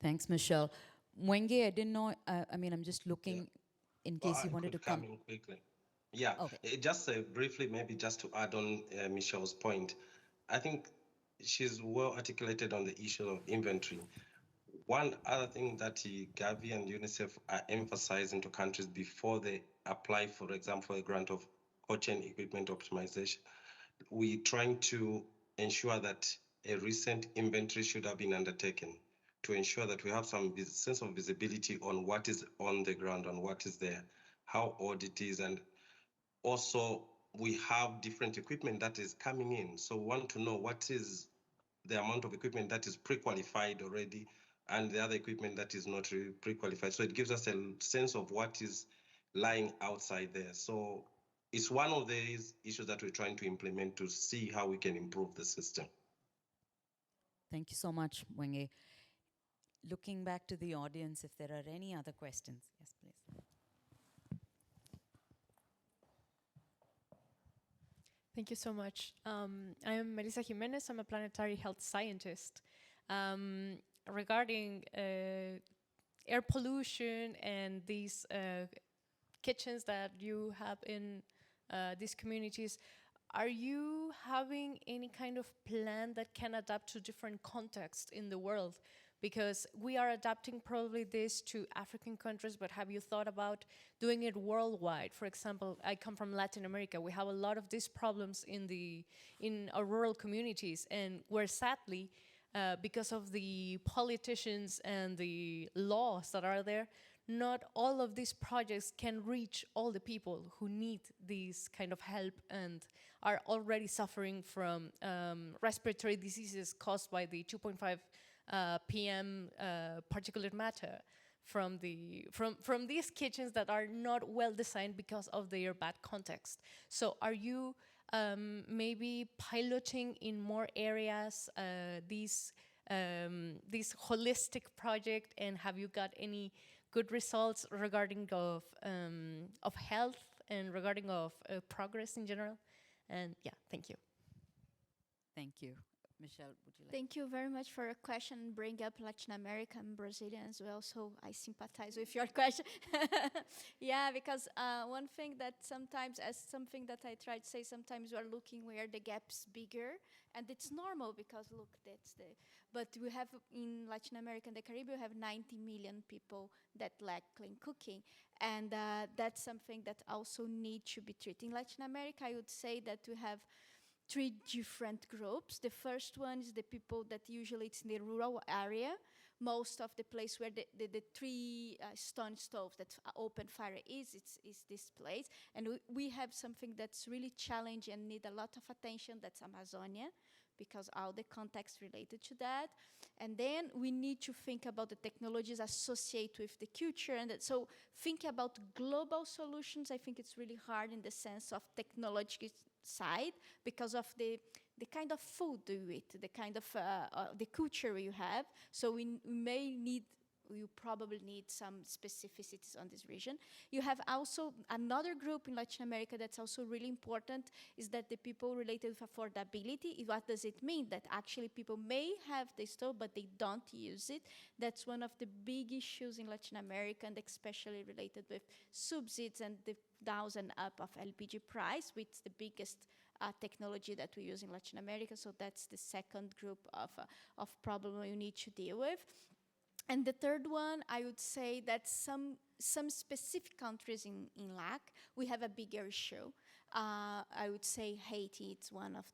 Thanks, Michelle. Mwenge, I didn't know. I'm just looking in case you wanted to come in quickly. Yeah, Okay. just briefly, maybe just to add on Michelle's point, I think she's well articulated on the issue of inventory. One other thing that Gavi and UNICEF are emphasizing to countries before they apply, for example, a grant of hot chain equipment optimization, we're trying to ensure that a recent inventory should have been undertaken to ensure that we have some sense of visibility on what is on the ground, on what is there, how old it is, and also we have different equipment that is coming in. So we want to know what is the amount of equipment that is pre-qualified already and the other equipment that is not really pre-qualified. So it gives us a sense of what is lying outside there. So it's one of these issues that we're trying to implement to see how we can improve the system. Thank you so much, Mwenge. Looking back to the audience, if there are any other questions. Yes, please. Thank you so much. I am Melissa Jimenez. I'm a planetary health scientist. Regarding air pollution and these kitchens that you have in these communities, are you having any kind of plan that can adapt to different contexts in the world? Because we are adapting probably this to African countries, but have you thought about doing it worldwide? For example, I come from Latin America. We have a lot of these problems in our rural communities, and where sadly, because of the politicians and the laws that are there, not all of these projects can reach all the people who need this kind of help and are already suffering from respiratory diseases caused by the 2.5 PM particulate matter from these kitchens that are not well designed because of their bad context. So are you maybe piloting in more areas this holistic project, and have you got any good results regarding of health and regarding of progress in general? And yeah, thank you. Thank you. Michelle, would you like? Thank you very much for your question. Bring up Latin America and Brazilian as well, so I sympathize with your question. Yeah, because one thing that sometimes, as something that I try to say, sometimes we are looking where the gap's bigger, and it's normal because look, that's the. But we have in Latin America and the Caribbean, we have 90 million people that lack clean cooking, and that's something that also need to be treated. In Latin America, I would say that we have three different groups. The first one is the people that usually it's in the rural area. Most of the place where the three stone stoves that open fire is this place. And we have something that's really challenging and need a lot of attention, that's Amazonia, because all the context related to that. And then we need to think about the technologies associated with the culture. And so think about global solutions. I think it's really hard in the sense of technology side because of the kind of food you eat, the kind of the culture you have. So you probably need some specificities on this region. You have also another group in Latin America that's also really important, is that the people related with affordability. What does it mean? That actually people may have the stove, but they don't use it. That's one of the big issues in Latin America, and especially related with subsidies and the down and up of LPG price, which is the biggest technology that we use in Latin America. So that's the second group of problem you need to deal with. And the third one, I would say that some specific countries in LAC, we have a bigger issue. I would say Haiti, it's one of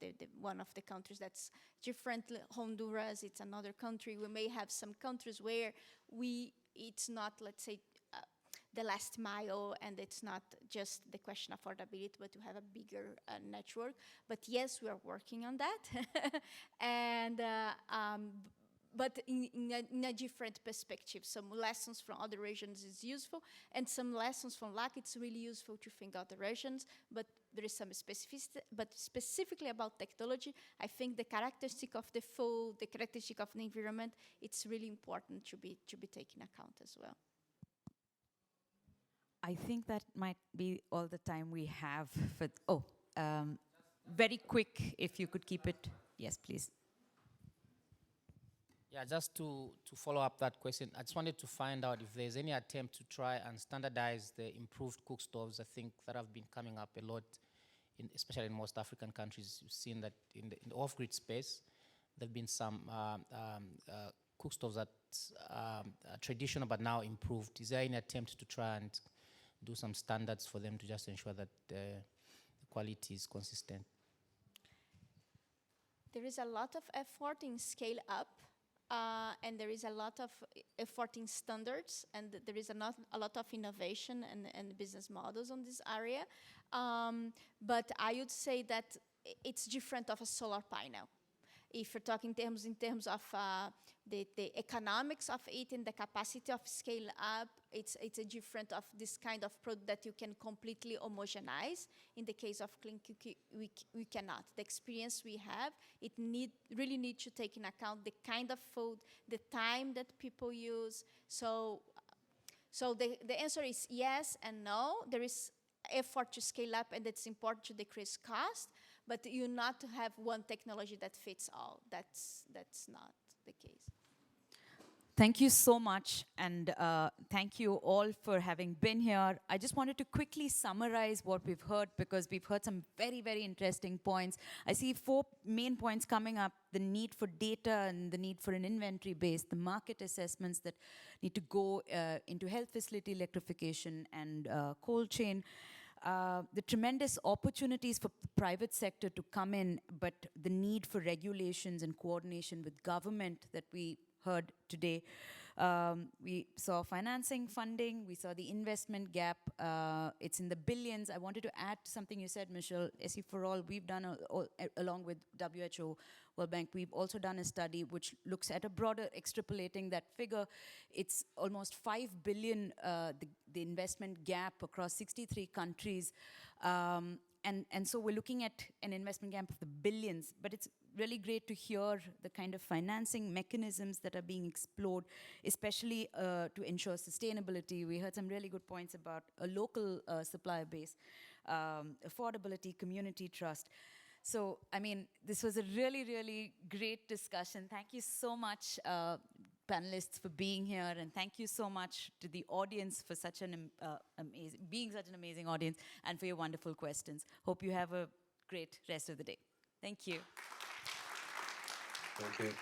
the countries that's different. Honduras, it's another country. We may have some countries where it's not, let's say, the last mile, and it's not just the question of affordability, but to have a bigger network. But yes, we are working on that. And but in a different perspective. Some lessons from other regions is useful, and some lessons from LAC, it's really useful to think other regions, but there is some specificity. But specifically about technology, I think the characteristic of the food, the characteristic of the environment, it's really important to be taken account as well. I think that might be all the time we have for, very quick, if you could keep it. Yes, please. Yeah, just to follow up that question, I just wanted to find out if there's any attempt to try and standardize the improved cook stoves. I think that have been coming up a lot, especially in most African countries. You've seen that in the off-grid space, there have been some cook stoves that are traditional but now improved. Is there any attempt to try and do some standards for them to just ensure that the quality is consistent? There is a lot of effort in scale up, and there is a lot of effort in standards, and there is a lot of innovation and business models on this area. But I would say that it's different of a solar panel. If you're talking in terms of the economics of it and the capacity of scale up, it's a different of this kind of product that you can completely homogenize. In the case of clean cooking, we cannot. The experience we have, really need to take in account the kind of food, the time that people use. So the answer is yes and no. There is effort to scale up, and it's important to decrease cost, but you not to have one technology that fits all. That's not the case. Thank you so much, and thank you all for having been here. I just wanted to quickly summarize what we've heard, because we've heard some very, very interesting points. I see 4 main points coming up: the need for data and the need for an inventory base, the market assessments that need to go into health facility electrification and cold chain, the tremendous opportunities for the private sector to come in, but the need for regulations and coordination with government that we heard today. We saw financing, funding, we saw the investment gap. It's in the billions. I wanted to add to something you said, Michelle. SE for All, we've done, along with WHO, World Bank, we've also done a study which looks at a broader, extrapolating that figure. It's almost 5 billion, the investment gap across 63 countries. And so we're looking at an investment gap of the billions, but it's really great to hear the kind of financing mechanisms that are being explored, especially to ensure sustainability. We heard some really good points about a local supplier base, affordability, community trust. So, I mean, this was a really, really great discussion. Thank you so much, panelists, for being here, and thank you so much to the audience for such an being such an amazing audience, and for your wonderful questions. Hope you have a great rest of the day. Thank you. Thank you.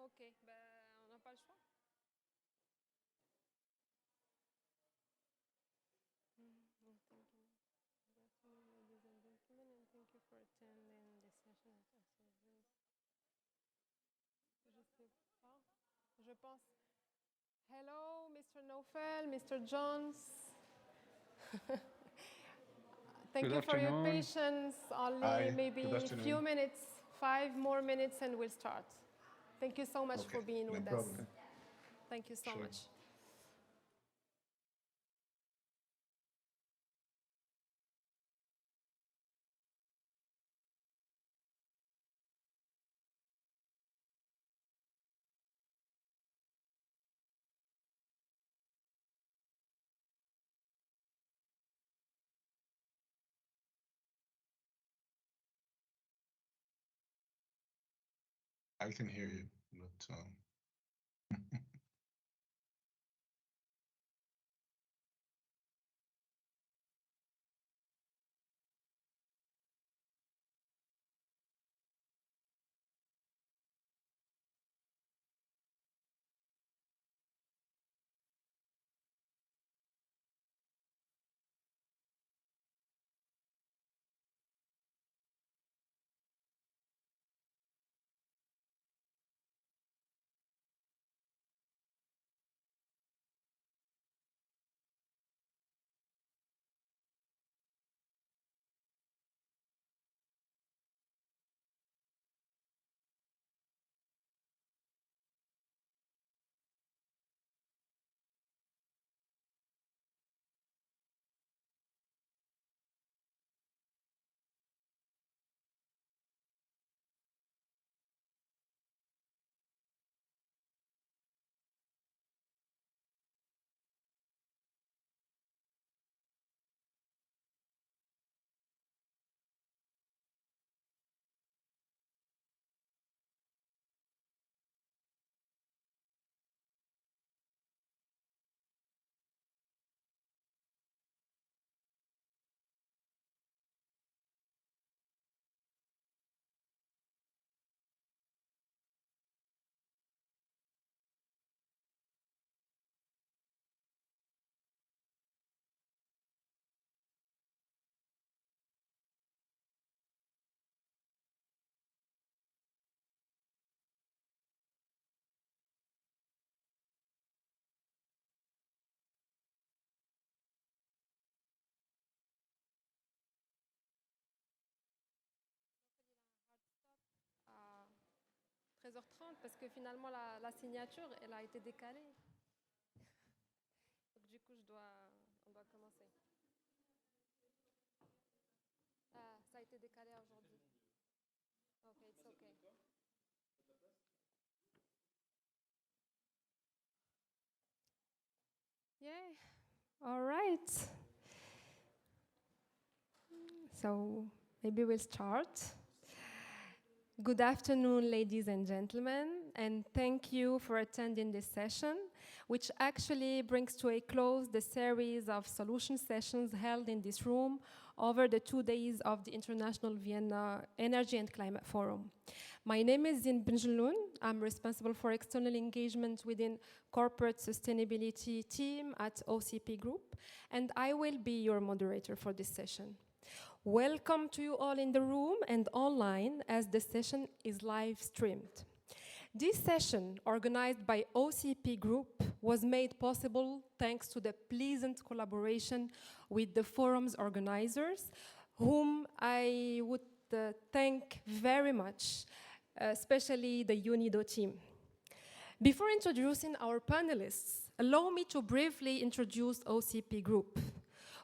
Ok, ben, on n'a pas le choix. Thank you. Good afternoon, ladies and gentlemen, and thank you for attending this session at SDG. Je sais pas. Je pense. Hello, Mr. Nofel, Mr. Jones. Thank Good you for your afternoon. patience. Only Hi, good maybe a afternoon. few minutes, 5 more minutes, and we'll start. Thank you so much Okay, for being no with problem. us. Thank you so Sure. much. I can hear you, but À 13h30 parce que finalement la signature elle a été décalée. Donc du coup on doit commencer. Ça a été décalé aujourd'hui. Ok, it's okay. Yeah. All right. So maybe we'll start. Good afternoon, ladies and gentlemen, and thank you for attending this session, which actually brings to a close the series of solution sessions held in this room over the 2 days of the International Vienna Energy and Climate Forum. My name is Zin Benjeloun. I'm responsible for external engagement within corporate sustainability team at OCP Group, and I will be your moderator for this session. Welcome to you all in the room and online as the session is live streamed. This session, organized by OCP Group, was made possible thanks to the pleasant collaboration with the forum's organizers, whom I would thank very much, especially the UNIDO team. Before introducing our panelists, allow me to briefly introduce OCP Group.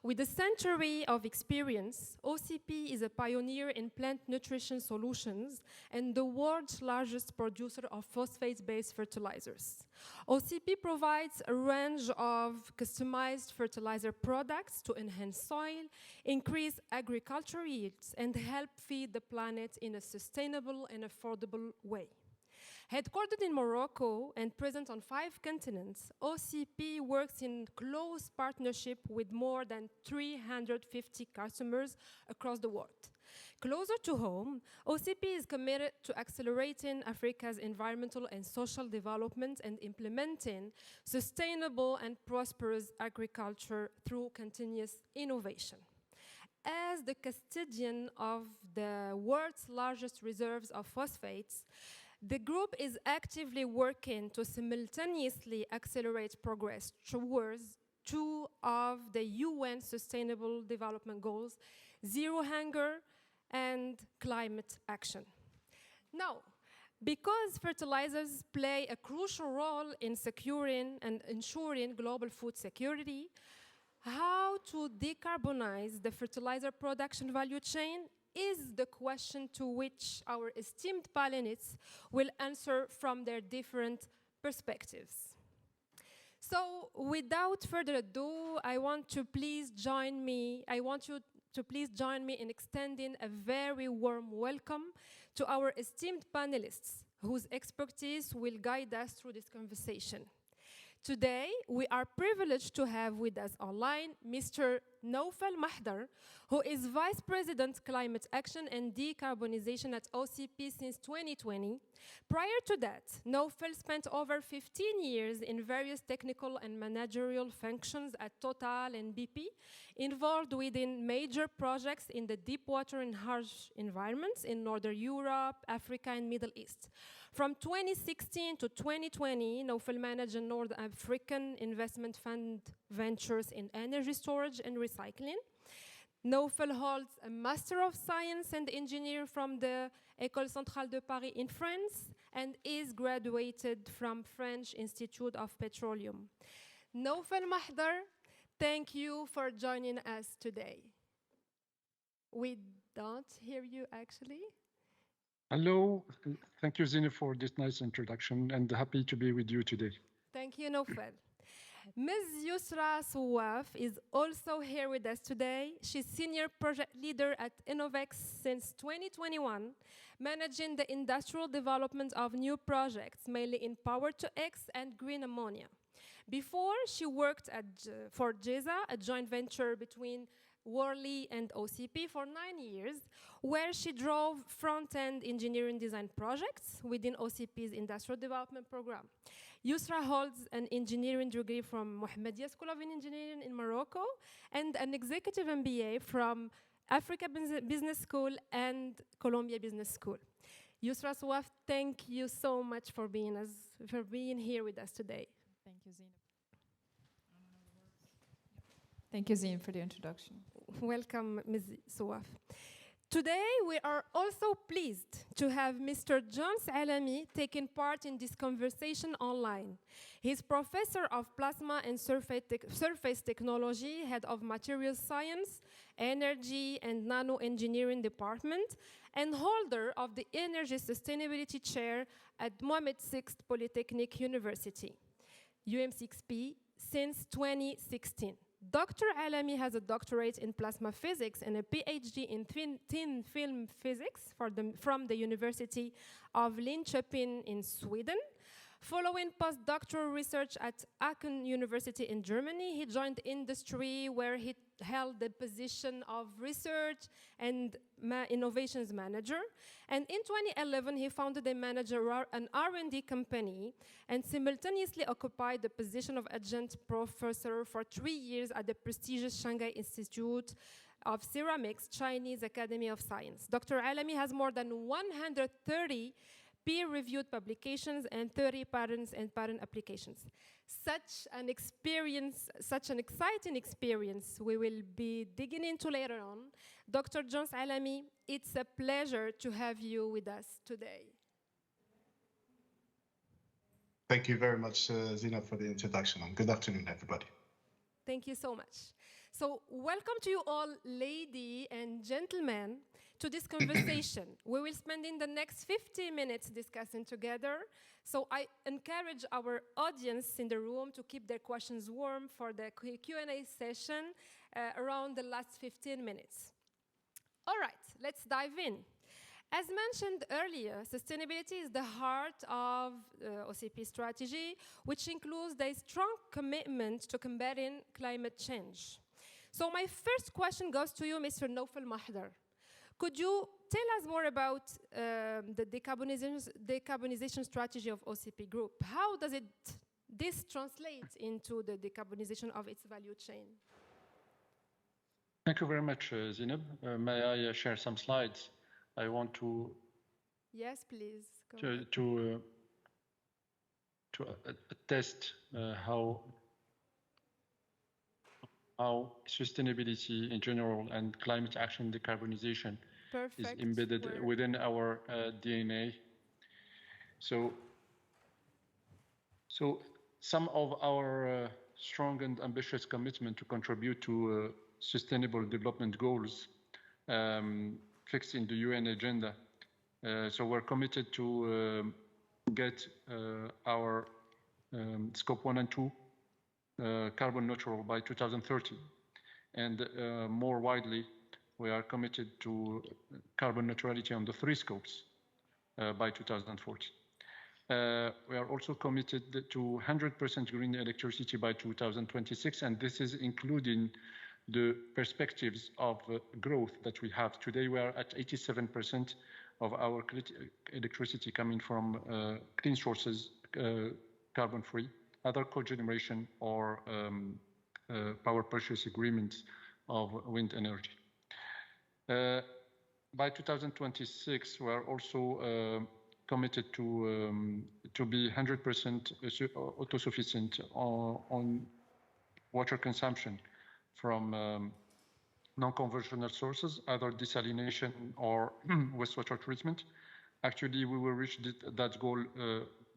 With a century of experience, OCP is a pioneer in plant nutrition solutions and the world's largest producer of phosphate-based fertilizers. OCP provides a range of customized fertilizer products to enhance soil, increase agricultural yields, and help feed the planet in a sustainable and affordable way. Headquartered in Morocco and present on 5 continents, OCP works in close partnership with more than 350 customers across the world. Closer to home, OCP is committed to accelerating Africa's environmental and social development and implementing sustainable and prosperous agriculture through continuous innovation. As the custodian of the world's largest reserves of phosphates, the group is actively working to simultaneously accelerate progress towards 2 of the UN Sustainable Development Goals, zero hunger and climate action. Now, because fertilizers play a crucial role in securing and ensuring global food security, how to decarbonize the fertilizer production value chain is the question to which our esteemed panelists will answer from their different perspectives. So, without further ado, I want you to please join me in extending a very warm welcome to our esteemed panelists, whose expertise will guide us through this conversation. Today, we are privileged to have with us online Mr. Naufal Mahdar, who is Vice President Climate Action and Decarbonization at OCP since 2020. Prior to that, Naufal spent over 15 years in various technical and managerial functions at Total and BP, involved within major projects in the deep water and harsh environments in Northern Europe, Africa, and Middle East. From 2016 to 2020, Naufal managed a North African investment fund ventures in energy storage and recycling. Naufal holds a Master of Science and Engineering from the École Centrale de Paris in France and is graduated from French Institute of Petroleum. Naufal Mahdar, thank you for joining us today. We don't hear you actually. Hello, thank you Zina for this nice introduction and happy to be with you today. Thank you, Naufal. Ms. Yusra Souaf is also here with us today. She's Senior Project Leader at IVECF since 2021, managing the industrial development of new projects, mainly in Power-to-X and green ammonia. Before, she worked for GESA, a joint venture between Worley and OCP for 9 years, where she drove front-end engineering design projects within OCP's industrial development program. Yusra holds an engineering degree from Mohammedia School of Engineering in Morocco and an executive MBA from Africa Business School and Columbia Business School. Yusra Souaf, thank you so much for being here with us today. Thank you, Zina. Thank you, Zina, for the introduction. Welcome, Ms. Souaf. Today, we are also pleased to have Mr. Jones Alami taking part in this conversation online. He's Professor of Plasma and Surface Technology, Head of Materials Science, Energy and Nano Engineering Department, and holder of the Energy Sustainability Chair at Mohammed VI Polytechnic University, UM6P, since 2016. Dr. Alami has a doctorate in plasma physics and a PhD in thin film physics from the University of Linköping in Sweden. Following postdoctoral research at Aachen University in Germany, he joined industry where he held the position of research and innovations manager. And in 2011, he founded an R&D company and simultaneously occupied the position of adjunct professor for 3 years at the prestigious Shanghai Institute of Ceramics, Chinese Academy of Science. Dr. Alami has more than 130 peer-reviewed publications and 30 patents and patent applications. Such an exciting experience we will be digging into later on. Dr. Jones Alami, it's a pleasure to have you with us today. Thank you very much, Zina, for the introduction, and good afternoon, everybody. Thank you so much. So welcome to you all, ladies and gentlemen, to this conversation. We will spend in the next 50 minutes discussing together. So I encourage our audience in the room to keep their questions warm for the Q&A session around the last 15 minutes. All right, let's dive in. As mentioned earlier, sustainability is the heart of OCP strategy, which includes the strong commitment to combating climate change. So my first question goes to you, Mr. Naufal Mahdar. Could you tell us more about the decarbonization strategy of OCP Group? How does this translate into the decarbonization of its value chain? Thank you very much, Zineb. May I share some slides? I want to yes, please. to attest how sustainability in general and climate action decarbonization is embedded within our DNA. So some of our strong and ambitious commitment to contribute to sustainable development goals fixed in the UN agenda. So we're committed to get our scope 1 and 2 carbon neutral by 2030. And more widely, we are committed to carbon neutrality on the 3 scopes by 2040. We are also committed to 100% green electricity by 2026, and this is including the perspectives of growth that we have. Today, we are at 87% of our electricity coming from clean sources, carbon-free, other cogeneration or power purchase agreements of wind energy. By 2026, we are also committed to be 100% autosufficient on water consumption from non-conventional sources, either desalination or wastewater treatment. Actually, we will reach that goal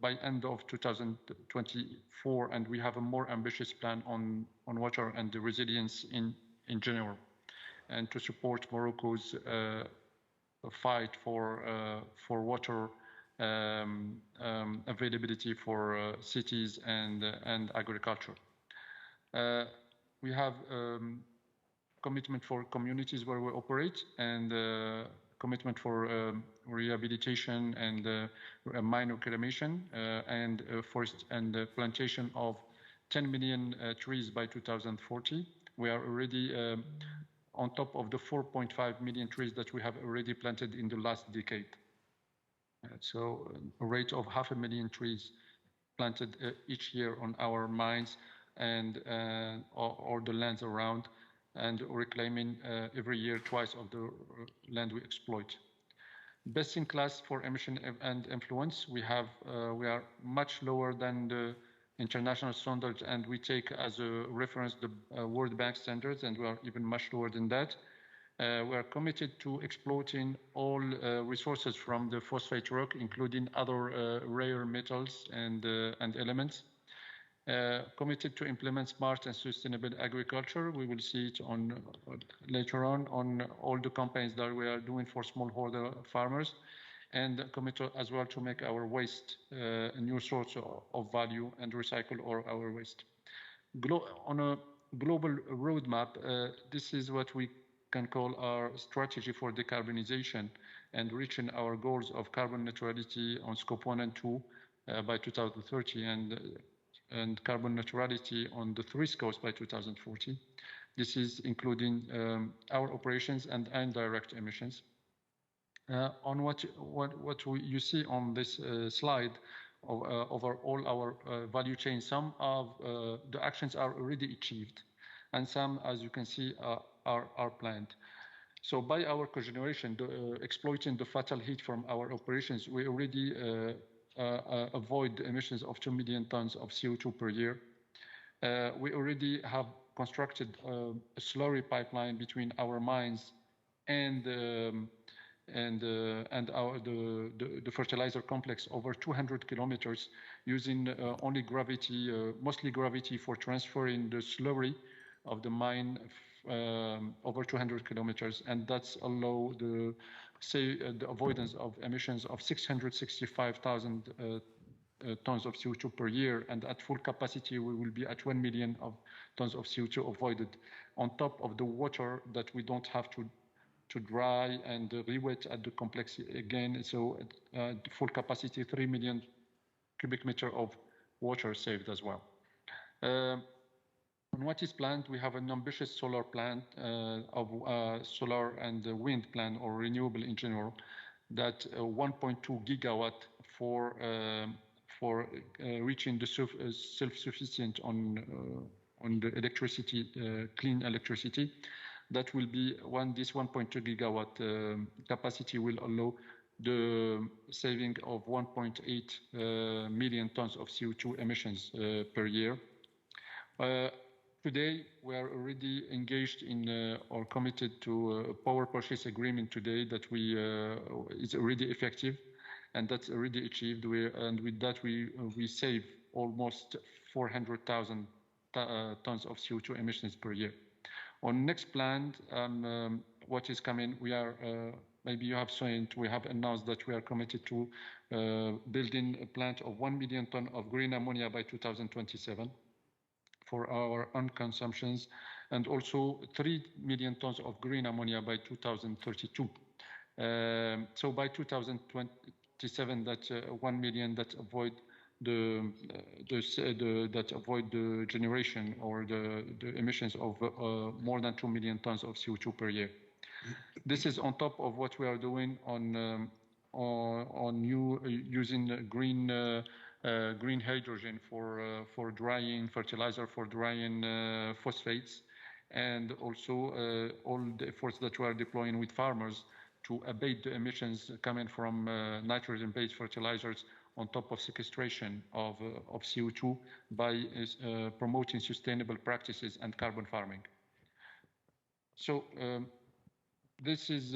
by end of 2024, and we have a more ambitious plan on water and the resilience in general, and to support Morocco's fight for water availability for cities and agriculture. We have commitment for communities where we operate, and commitment for rehabilitation and mine reclamation, and forest and plantation of 10 million trees by 2040. We are already on top of the 4.5 million trees that we have already planted in the last decade. So a rate of 500,000 trees planted each year on our mines and or the lands around, and reclaiming every year twice of the land we exploit. Best in class for emission and influence. We are much lower than the international standards, and we take as a reference the World Bank standards, and we are even much lower than that. We are committed to exploiting all resources from the phosphate rock, including other rare metals and elements. Committed to implement smart and sustainable agriculture. We will see it later on all the campaigns that we are doing for smallholder farmers, and committed as well to make our waste a new source of value and recycle all our waste. On a global roadmap, this is what we can call our strategy for decarbonization and reaching our goals of carbon neutrality on scope 1 and 2 by 2030, and carbon neutrality on the 3 scopes by 2040. This is including our operations and indirect emissions. On what you see on this slide over all our value chain, some of the actions are already achieved, and some, as you can see, are planned. So by our cogeneration, exploiting the fatal heat from our operations, we already avoid the emissions of 2 million tons of CO2 per year. We already have constructed a slurry pipeline between our mines and the fertilizer complex over 200 kilometers, using only gravity, mostly gravity, for transferring the slurry of the mine over 200 kilometers, and that's allow the avoidance of emissions of 665,000 tons of CO2 per year, and at full capacity we will be at 1 million of tons of CO2 avoided, on top of the water that we don't have to dry and re-wet at the complex again. So full capacity 3 million cubic meter of water saved as well. On what is planned, we have an ambitious solar plant of solar and wind plan, or renewable in general, that 1.2 gigawatt for reaching the self-sufficient on the electricity, clean electricity. That will be this 1.2 gigawatt capacity will allow the saving of 1.8 million tons of CO2 emissions per year. Today, we are already engaged in or committed to a power purchase agreement today that is already effective, and that's already achieved. And with that, we save almost 400,000 tons of CO2 emissions per year. On next plan, what is coming, we are, maybe you have seen, we have announced that we are committed to building a plant of 1 million ton of green ammonia by 2027 for our own consumptions, and also 3 million tons of green ammonia by 2032. So by 2027, that's 1 million that avoid that avoid the generation or the emissions of more than 2 million tons of CO2 per year. This is on top of what we are doing on using green hydrogen for drying fertilizer, for drying phosphates, and also all the efforts that we are deploying with farmers to abate the emissions coming from nitrogen-based fertilizers, on top of sequestration of CO2 by promoting sustainable practices and carbon farming. So this is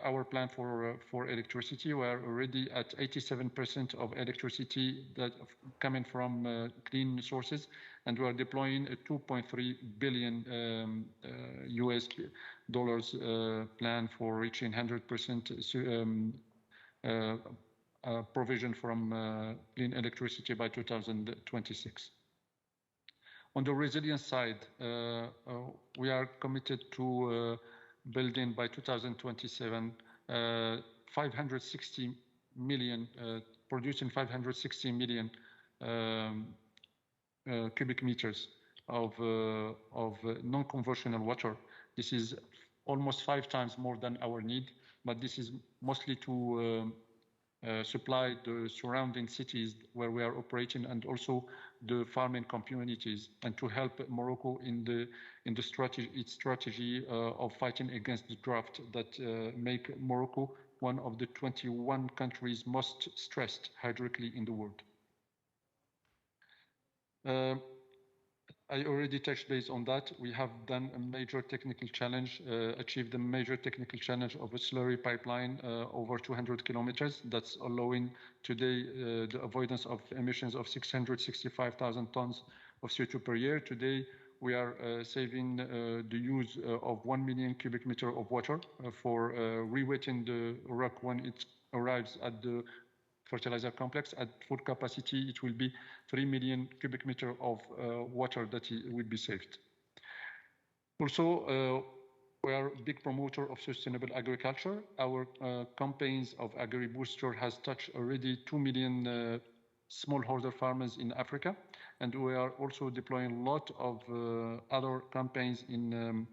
our plan for electricity. We are already at 87% of electricity that coming from clean sources, and we are deploying a $2.3 billion US dollars plan for reaching 100% provision from clean electricity by 2026. On the resilience side, we are committed to building by 2027 560 million, producing 560 million cubic meters of non-conventional water. This is almost 5 times more than our need, but this is mostly to supply the surrounding cities where we are operating, and also the farming communities, and to help Morocco in its strategy of fighting against the drought that make Morocco one of the 21 countries most stressed hydrically in the world. I already touched base on that. We have done a major technical challenge, achieved a major technical challenge of a slurry pipeline over 200 kilometers. That's allowing today the avoidance of emissions of 665,000 tons of CO2 per year. Today, we are saving the use of 1 million cubic meter of water for re-wetting the rock when it arrives at the fertilizer complex. At full capacity, it will be 3 million cubic meter of water that will be saved. Also, we are a big promoter of sustainable agriculture. Our campaigns of Agri-Booster has touched already 2 million smallholder farmers in Africa, and we are also deploying a lot of other campaigns in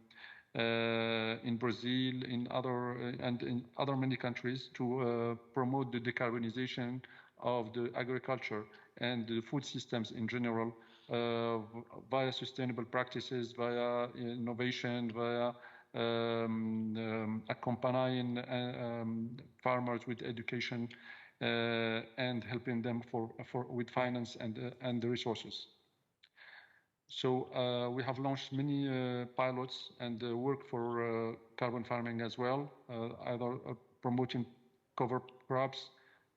Brazil, in other many countries to promote the decarbonization of the agriculture and the food systems in general via sustainable practices, via innovation, via accompanying farmers with education and helping them with finance and the resources. So we have launched many pilots and work for carbon farming as well, either promoting cover crops,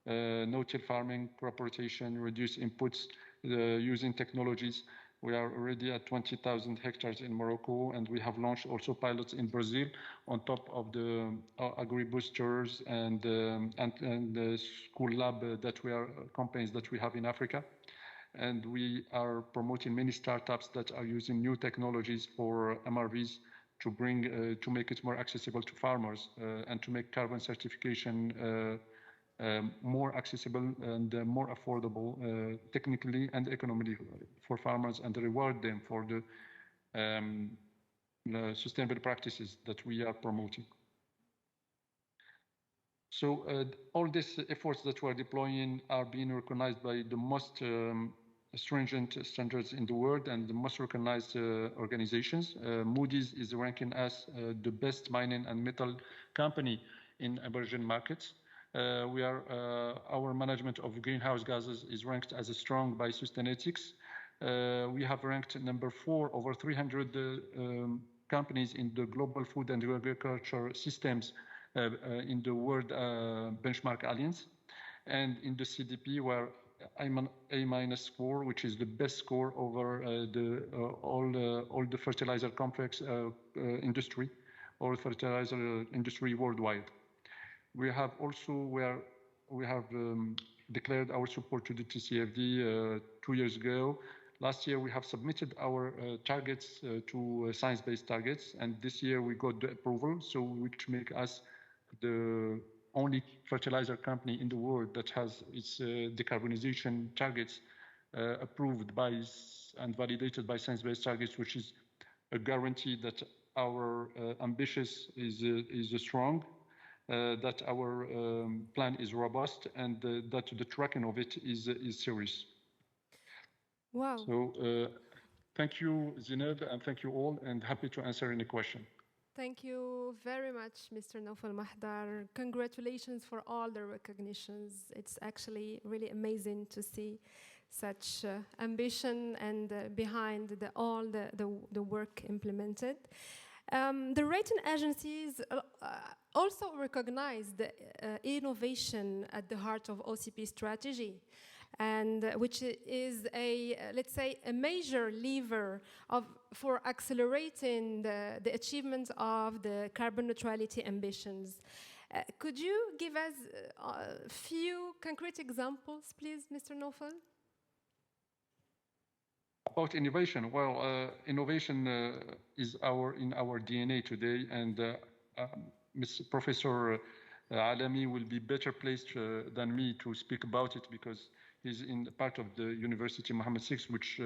no-till farming, crop rotation, reduced inputs, using technologies We are already at 20,000 hectares in Morocco, and we have launched also pilots in Brazil on top of the agri-boosters and the school lab that we are campaigns that we have in Africa. And we are promoting many startups that are using new technologies for MRVs to bring to make it more accessible to farmers and to make carbon certification more accessible and more affordable technically and economically for farmers, and reward them for the sustainable practices that we are promoting. So all these efforts that we're deploying are being recognized by the most stringent standards in the world and the most recognized organizations. Moody's is ranking us the best mining and metal company in emerging markets. Our management of greenhouse gases is ranked as strong by Sustainalytics. We have ranked number 4 over 300 companies in the global food and agriculture systems in the World Benchmark Alliance. And in the CDP, we're A- score, which is the best score over all the fertilizer complex industry or fertilizer industry worldwide. We have also declared our support to the TCFD 2 years ago. Last year, we have submitted our targets to science-based targets, and this year we got the approval, so which make us the only fertilizer company in the world that has its decarbonization targets approved by and validated by science-based targets, which is a guarantee that our ambitious is strong. That our plan is robust, and that the tracking of it is serious. Wow. So thank you, Zineb, and thank you all, and happy to answer any question. Thank you very much, Mr. Naufal Mahdar. Congratulations for all the recognitions. It's actually really amazing to see such ambition and behind all the work implemented. The rating agencies also recognize the innovation at the heart of OCP strategy, and which is let's say, a major lever for accelerating the achievement of the carbon neutrality ambitions. Could you give us a few concrete examples, please, Mr. Naufal? About innovation, well, innovation is in our DNA today, and Professor Alami will be better placed than me to speak about it, because he's in part of the University Mohammed VI, which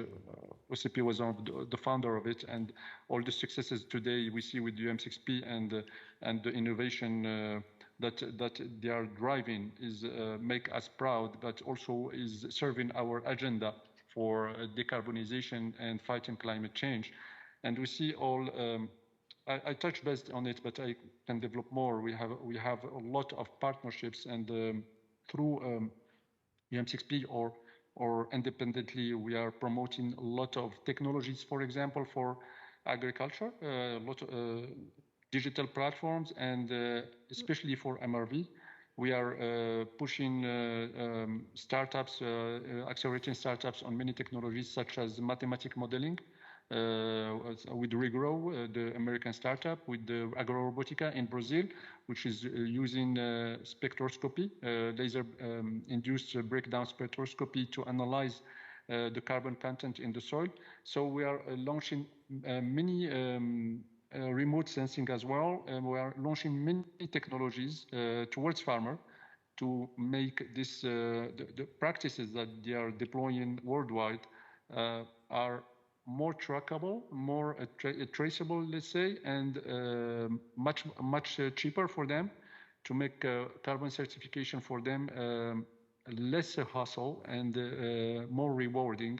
OCP was the founder of it, and all the successes today we see with UM6P and the innovation that they are driving is make us proud, but also is serving our agenda for decarbonization and fighting climate change. And we see all, I touched best on it, but I can develop more. We have a lot of partnerships, and through UM6P or independently, we are promoting a lot of technologies, for example, for agriculture, a lot of digital platforms, and especially for MRV. We are pushing startups, accelerating startups on many technologies, such as mathematic modeling with Regrow, the American startup, with the Agrorobotica in Brazil, which is using spectroscopy, laser-induced breakdown spectroscopy to analyze the carbon content in the soil. So we are launching many remote sensing as well, and we are launching many technologies towards farmer to make this the practices that they are deploying worldwide are more trackable, more traceable, let's say, and much cheaper for them, to make carbon certification for them less hassle and more rewarding.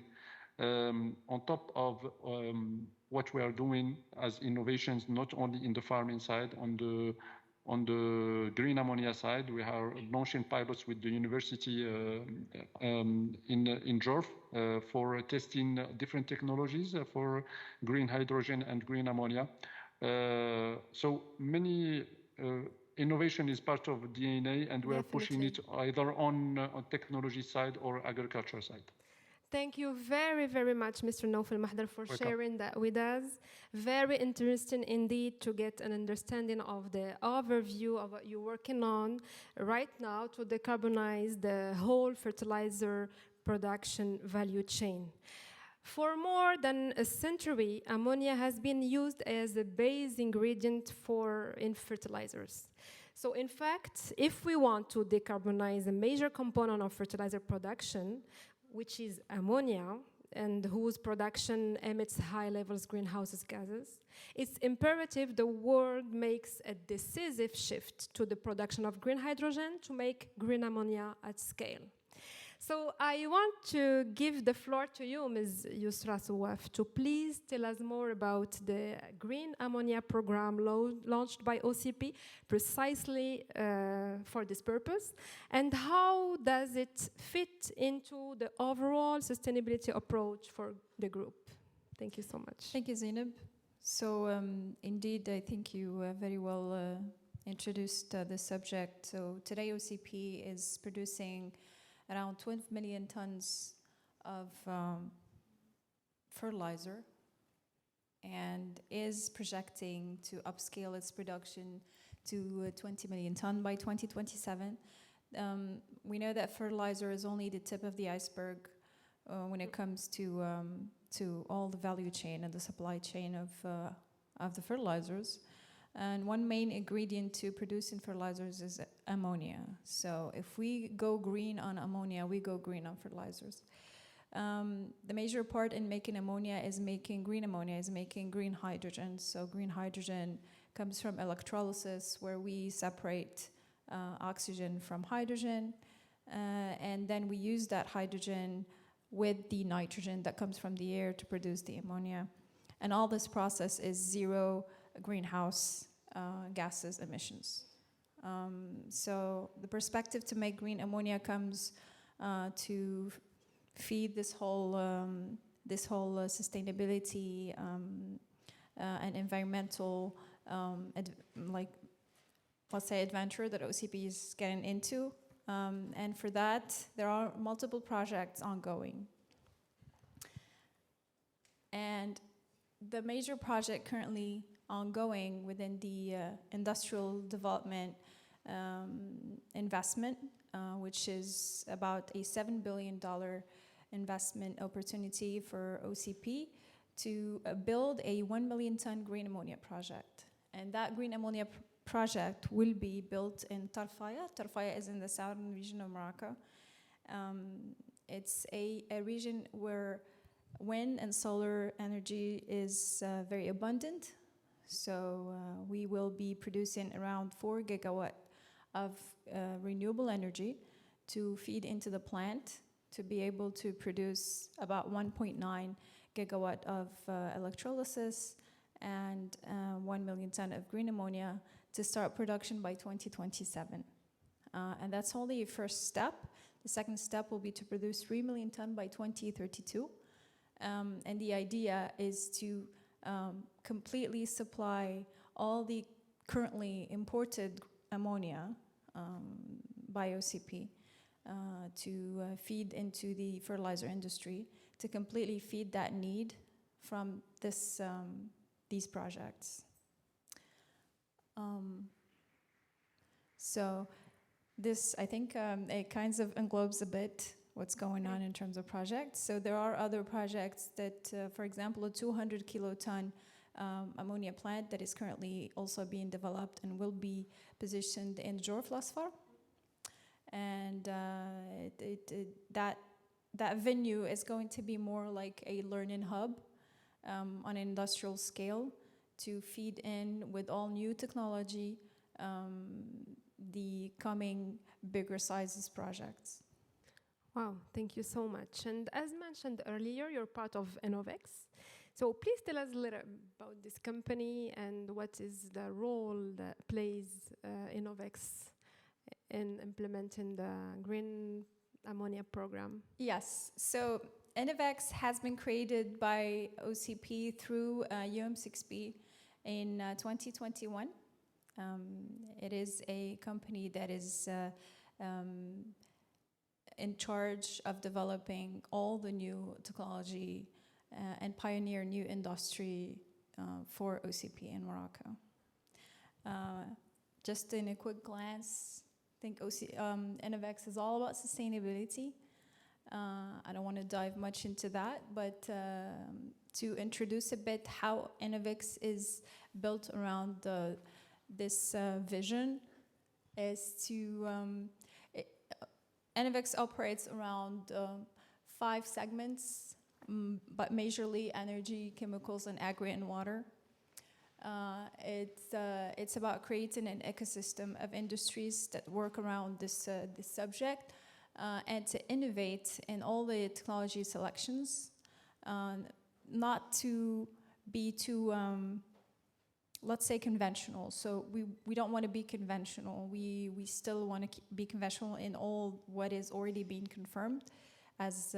On top of what we are doing as innovations, not only in the farming side, on the green ammonia side, we are launching pilots with the university in Jorf for testing different technologies for green hydrogen and green ammonia. So many innovation is part of DNA, and we are pushing it either on technology side or agriculture side. Thank you very, very much, Mr. Naufel Mahdar, for Welcome. sharing that with us. Very interesting indeed to get an understanding of the overview of what you're working on right now to decarbonize the whole fertilizer production value chain. For more than a century, ammonia has been used as a base ingredient in fertilizers. So in fact, if we want to decarbonize a major component of fertilizer production, which is ammonia, and whose production emits high levels of greenhouse gases, it's imperative the world makes a decisive shift to the production of green hydrogen to make green ammonia at scale. So I want to give the floor to you, Ms. Yusra Souaf, to please tell us more about the green ammonia program launched by OCP precisely for this purpose, and how does it fit into the overall sustainability approach for the group. Thank you so much. Thank you, Zainab. So indeed, I think you very well introduced the subject. So today OCP is producing around 12 million tons of fertilizer and is projecting to upscale its production to 20 million ton by 2027. We know that fertilizer is only the tip of the iceberg when it comes to all the value chain and the supply chain of the fertilizers. And one main ingredient to producing fertilizers is ammonia. So if we go green on ammonia, we go green on fertilizers. The major part in making ammonia is making green ammonia, is making green hydrogen. So green hydrogen comes from electrolysis, where we separate oxygen from hydrogen, and then we use that hydrogen with the nitrogen that comes from the air to produce the ammonia. And all this process is zero greenhouse gases emissions. So the perspective to make green ammonia comes to feed this whole sustainability and environmental let's say adventure that OCP is getting into. And for that, there are multiple projects ongoing. And the major project currently ongoing within the industrial development investment, which is about a $7 billion investment opportunity for OCP to build a 1 million ton green ammonia project. And that green ammonia project will be built in Tarfaya. Tarfaya is in the southern region of Morocco. It's a region where wind and solar energy is very abundant. So we will be producing around 4 gigawatt of renewable energy to feed into the plant to be able to produce about 1.9 gigawatt of electrolysis and 1 million ton of green ammonia to start production by 2027. And that's only a first step. The second step will be to produce 3 million ton by 2032. And the idea is to completely supply all the currently imported ammonia by OCP to feed into the fertilizer industry, to completely feed that need from these projects. So this, I think, it kind of englobes a bit what's going on in terms of projects. So there are other projects that, for example, a 200 kiloton ammonia plant that is currently also being developed and will be positioned in Jorflasfar. And that venue is going to be more like a learning hub on an industrial scale to feed in with all new technology the coming bigger sizes projects. Wow, thank you so much. And as mentioned earlier, you're part of Innovex. So please tell us a little about this company and what is the role that plays Innovex in implementing the green ammonia program. Yes, so Energizing has been created by OCP through UM6B in 2021. It is a company that is in charge of developing all the new technology and pioneer new industry for OCP in Morocco. Just in a quick glance, I think INVEX is all about sustainability. I don't want to dive much into that, but to introduce a bit how INVEX is built around this vision is to, INVEX operates around 5 segments, but majorly energy, chemicals, and agri and water. It's about creating an ecosystem of industries that work around this subject and to innovate in all the technology selections, not to be too, let's say, conventional. So we don't want to be conventional. We still want to be conventional in all what is already being confirmed as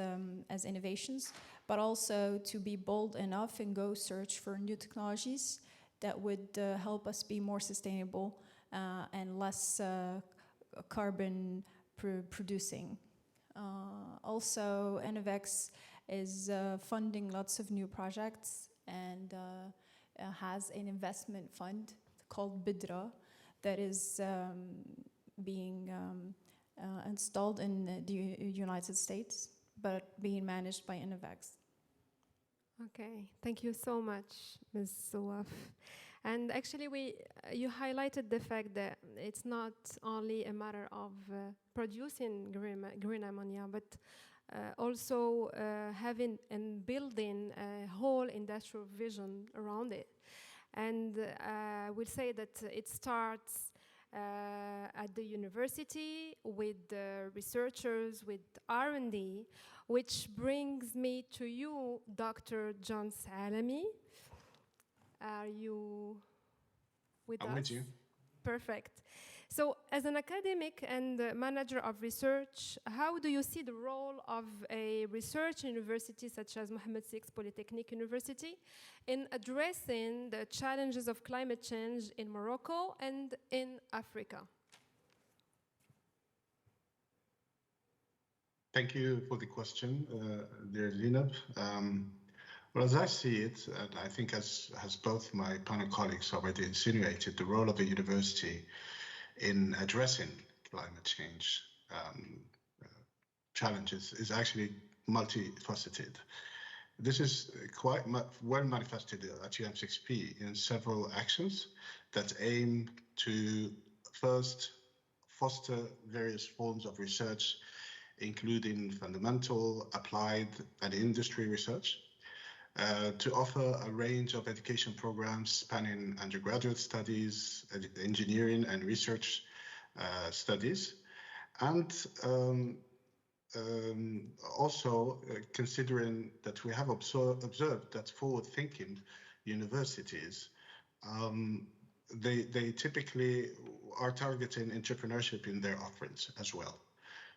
innovations, but also to be bold enough and go search for new technologies that would help us be more sustainable and less carbon producing. Also, INVEX is funding lots of new projects and has an investment fund called BIDRA that is being installed in the United States, but being managed by INVEX. Okay, thank you so much, Ms. Souaf. And actually, you highlighted the fact that it's not only a matter of producing green ammonia, but also having and building a whole industrial vision around it. And we'll say that it starts at the university with researchers, with R&D, which brings me to you, Dr. John Salami. Are you with us? I'm with you. Perfect. So as an academic and manager of research, how do you see the role of a research university such as Mohammed VI Polytechnic University in addressing the challenges of climate change in Morocco and in Africa? Thank you for the question, dear Zainab. Well, as I see it, and I think as both my panel colleagues already insinuated, the role of a university in addressing climate change challenges is actually multifaceted. This is quite well manifested at UM6P in several actions that aim to first foster various forms of research, including fundamental, applied, and industry research, to offer a range of education programs spanning undergraduate studies, engineering and research studies, and also considering that we have observed that forward-thinking universities, they typically are targeting entrepreneurship in their offerings as well.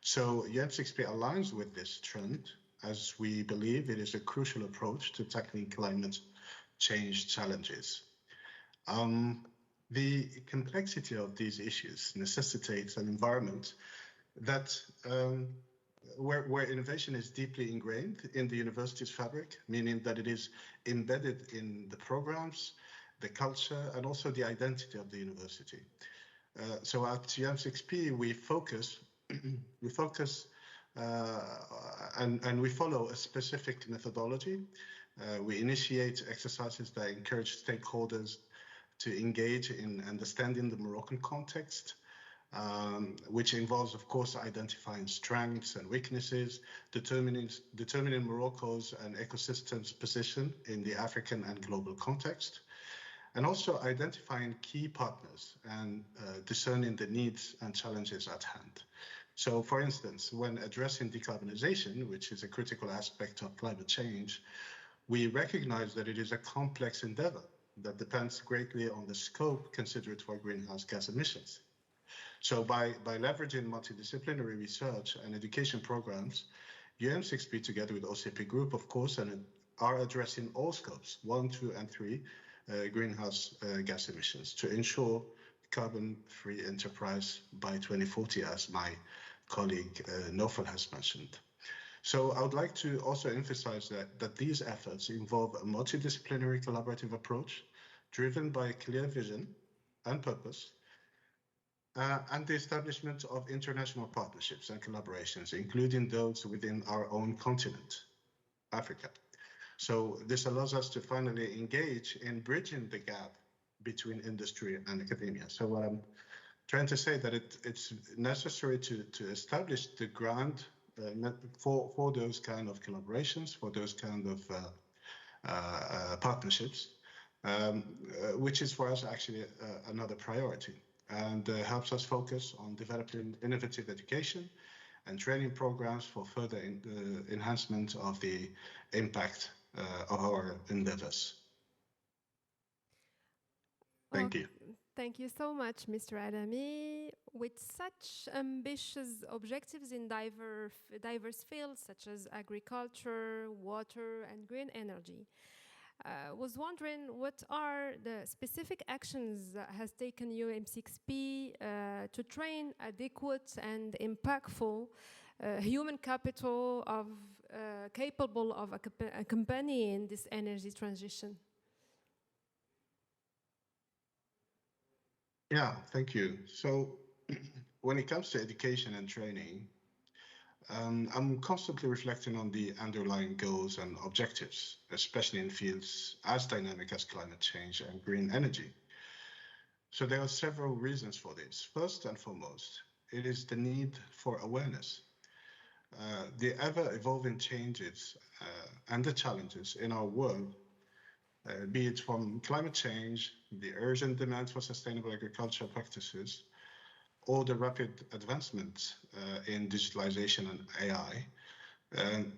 So UM6P aligns with this trend, as we believe it is a crucial approach to tackling climate change challenges. The complexity of these issues necessitates an environment that where innovation is deeply ingrained in the university's fabric, meaning that it is embedded in the programs, the culture, and also the identity of the university. So at UM6P, we focus and we follow a specific methodology. We initiate exercises that encourage stakeholders to engage in understanding the Moroccan context, which involves, of course, identifying strengths and weaknesses, determining Morocco's and ecosystem's position in the African and global context, and also identifying key partners and discerning the needs and challenges at hand. So, for instance, when addressing decarbonization, which is a critical aspect of climate change, we recognize that it is a complex endeavor that depends greatly on the scope considered for greenhouse gas emissions. So by leveraging multidisciplinary research and education programs, UM6P, together with OCP Group, of course, and are addressing all scopes, 1, 2, and 3, greenhouse gas emissions to ensure carbon-free enterprise by 2040, as my colleague Nofel has mentioned. So I would like to also emphasize that these efforts involve a multidisciplinary collaborative approach driven by a clear vision and purpose, and the establishment of international partnerships and collaborations, including those within our own continent, Africa. So this allows us to finally engage in bridging the gap between industry and academia. So what I'm trying to say that it's necessary to establish the ground for those kind of collaborations, for those kind of partnerships, which is for us actually another priority, and helps us focus on developing innovative education and training programs for further enhancement of the impact of our endeavors. Thank you. Thank you so much, Mr. Adami. With such ambitious objectives in diverse fields such as agriculture, water, and green energy, was wondering what are the specific actions that has taken UM6P to train adequate and impactful human capital capable of accompanying this energy transition? Yeah, thank you. So when it comes to education and training, I'm constantly reflecting on the underlying goals and objectives, especially in fields as dynamic as climate change and green energy. So there are several reasons for this. First and foremost, it is the need for awareness. The ever-evolving changes and the challenges in our world, be it from climate change, the urgent demand for sustainable agricultural practices, or the rapid advancements in digitalization and AI,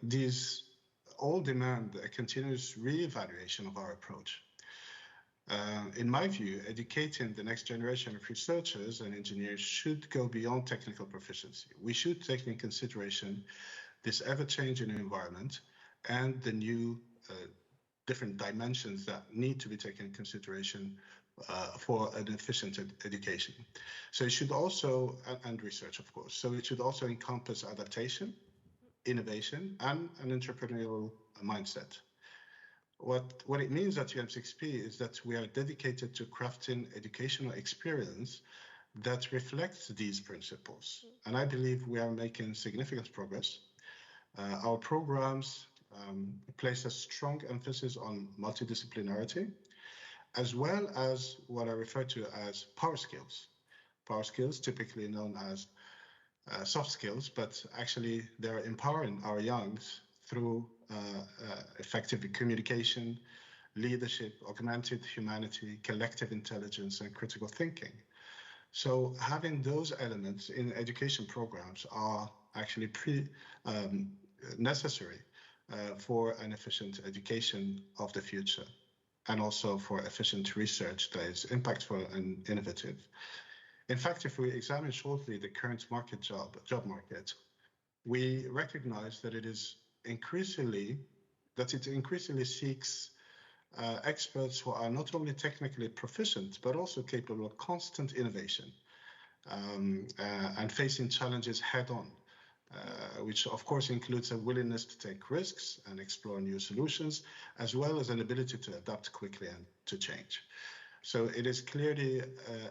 these all demand a continuous re-evaluation of our approach. In my view, educating the next generation of researchers and engineers should go beyond technical proficiency. We should take in consideration this ever-changing environment and the new different dimensions that need to be taken in consideration for an efficient education. So it should also, and research of course, so it should also encompass adaptation, innovation, and an entrepreneurial mindset. What it means at UM6P is that we are dedicated to crafting educational experience that reflects these principles. And I believe we are making significant progress. Our programs place a strong emphasis on multidisciplinarity, as well as what I refer to as power skills. Power skills, typically known as soft skills, but actually they're empowering our youngs through effective communication, leadership, augmented humanity, collective intelligence, and critical thinking. So having those elements in education programs are actually necessary for an efficient education of the future, and also for efficient research that is impactful and innovative. In fact, if we examine shortly the current job market, we recognize that it increasingly seeks experts who are not only technically proficient, but also capable of constant innovation and facing challenges head on. Which of course includes a willingness to take risks and explore new solutions, as well as an ability to adapt quickly and to change. So it is clearly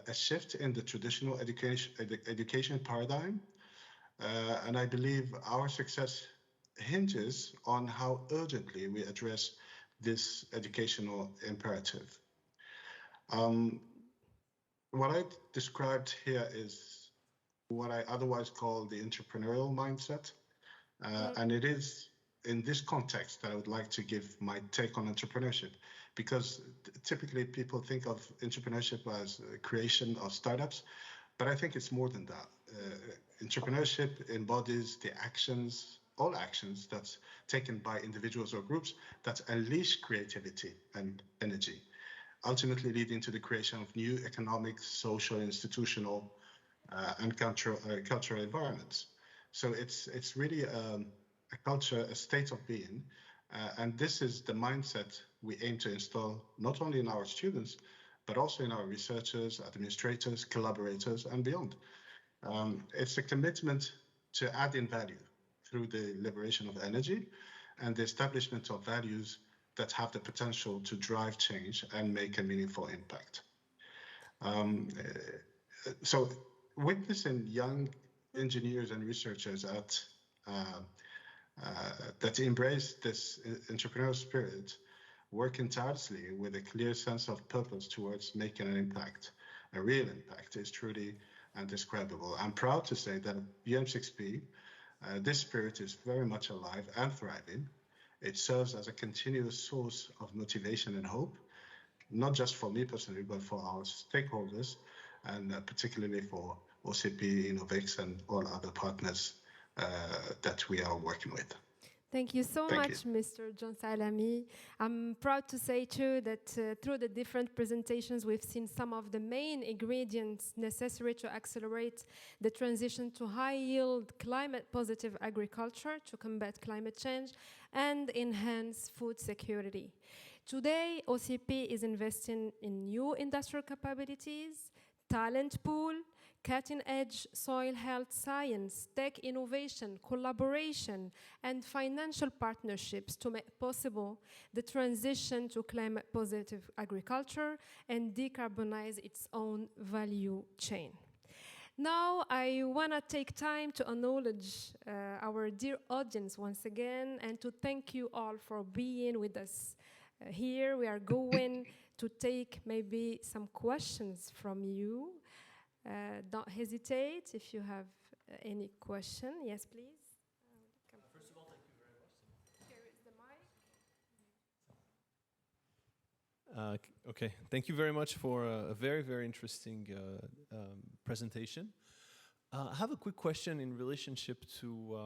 a shift in the traditional education paradigm, and I believe our success hinges on how urgently we address this educational imperative. What I described here is what I otherwise call the entrepreneurial mindset. And it is in this context that I would like to give my take on entrepreneurship, because typically people think of entrepreneurship as creation of startups, but I think it's more than that. Entrepreneurship embodies the actions, all actions that's taken by individuals or groups that unleash creativity and energy, ultimately leading to the creation of new economic, social, institutional, and cultural environments. So it's really a culture, a state of being, and this is the mindset we aim to install not only in our students, but also in our researchers, administrators, collaborators, and beyond. It's a commitment to add in value through the liberation of energy and the establishment of values that have the potential to drive change and make a meaningful impact. So witnessing young engineers and researchers that embrace this entrepreneurial spirit, working tirelessly with a clear sense of purpose towards making an impact, a real impact, is truly indescribable. I'm proud to say that at BM6P, this spirit is very much alive and thriving. It serves as a continuous source of motivation and hope, not just for me personally, but for our stakeholders, and particularly for OCP, Innovex, and all other partners that we are working with. Thank you so much, Mr. John Salami. I'm proud to say, too, that through the different presentations, we've seen some of the main ingredients necessary to accelerate the transition to high-yield, climate-positive agriculture to combat climate change and enhance food security. Today, OCP is investing in new industrial capabilities, talent pool, cutting-edge soil health science, tech innovation, collaboration, and financial partnerships to make possible the transition to climate-positive agriculture and decarbonize its own value chain. Now, I want to take time to acknowledge our dear audience once again and to thank you all for being with us here. We are going to take maybe some questions from you. Don't hesitate if you have any question. Yes, please. First of all, thank you very much. Here is the mic. Okay, thank you very much for a very, very interesting presentation. I have a quick question in relationship to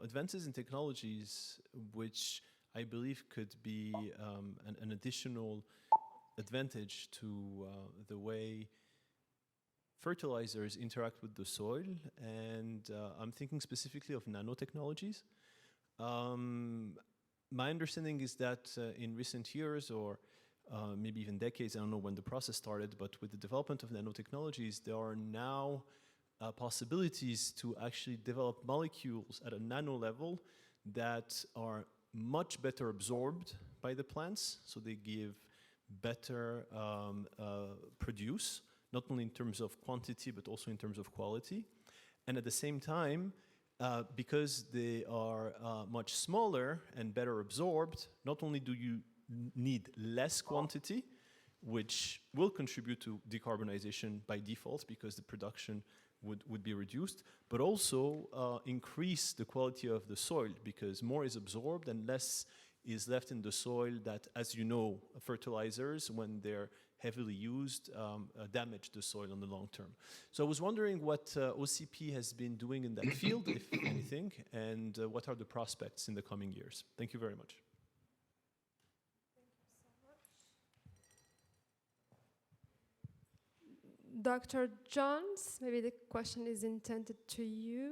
advances in technologies, which I believe could be an additional advantage to the way fertilizers interact with the soil, and I'm thinking specifically of nanotechnologies. My understanding is that in recent years, or maybe even decades, I don't know when the process started, but with the development of nanotechnologies, there are now possibilities to actually develop molecules at a nano level that are much better absorbed by the plants, so they give better produce, not only in terms of quantity, but also in terms of quality. And at the same time, because they are much smaller and better absorbed, not only do you need less quantity, which will contribute to decarbonization by default because the production would be reduced, but also increase the quality of the soil because more is absorbed and less is left in the soil that, as you know, fertilizers, when they're heavily used, damage the soil in the long term. So I was wondering what OCP has been doing in that field, if anything, and what are the prospects in the coming years. Thank you very much. Dr. Jones, maybe the question is intended to you.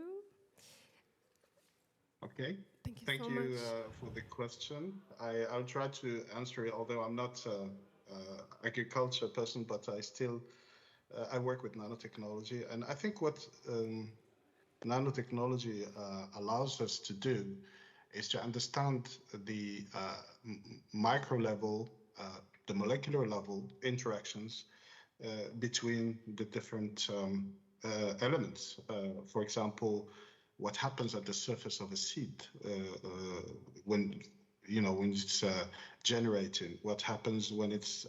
Okay. Thank you so much. For the question. I'll try to answer it, although I'm not an agriculture person, but I work with nanotechnology. And I think what nanotechnology allows us to do is to understand the micro level, the molecular level interactions between the different elements. For example, what happens at the surface of a seed when it's generating, what happens when it's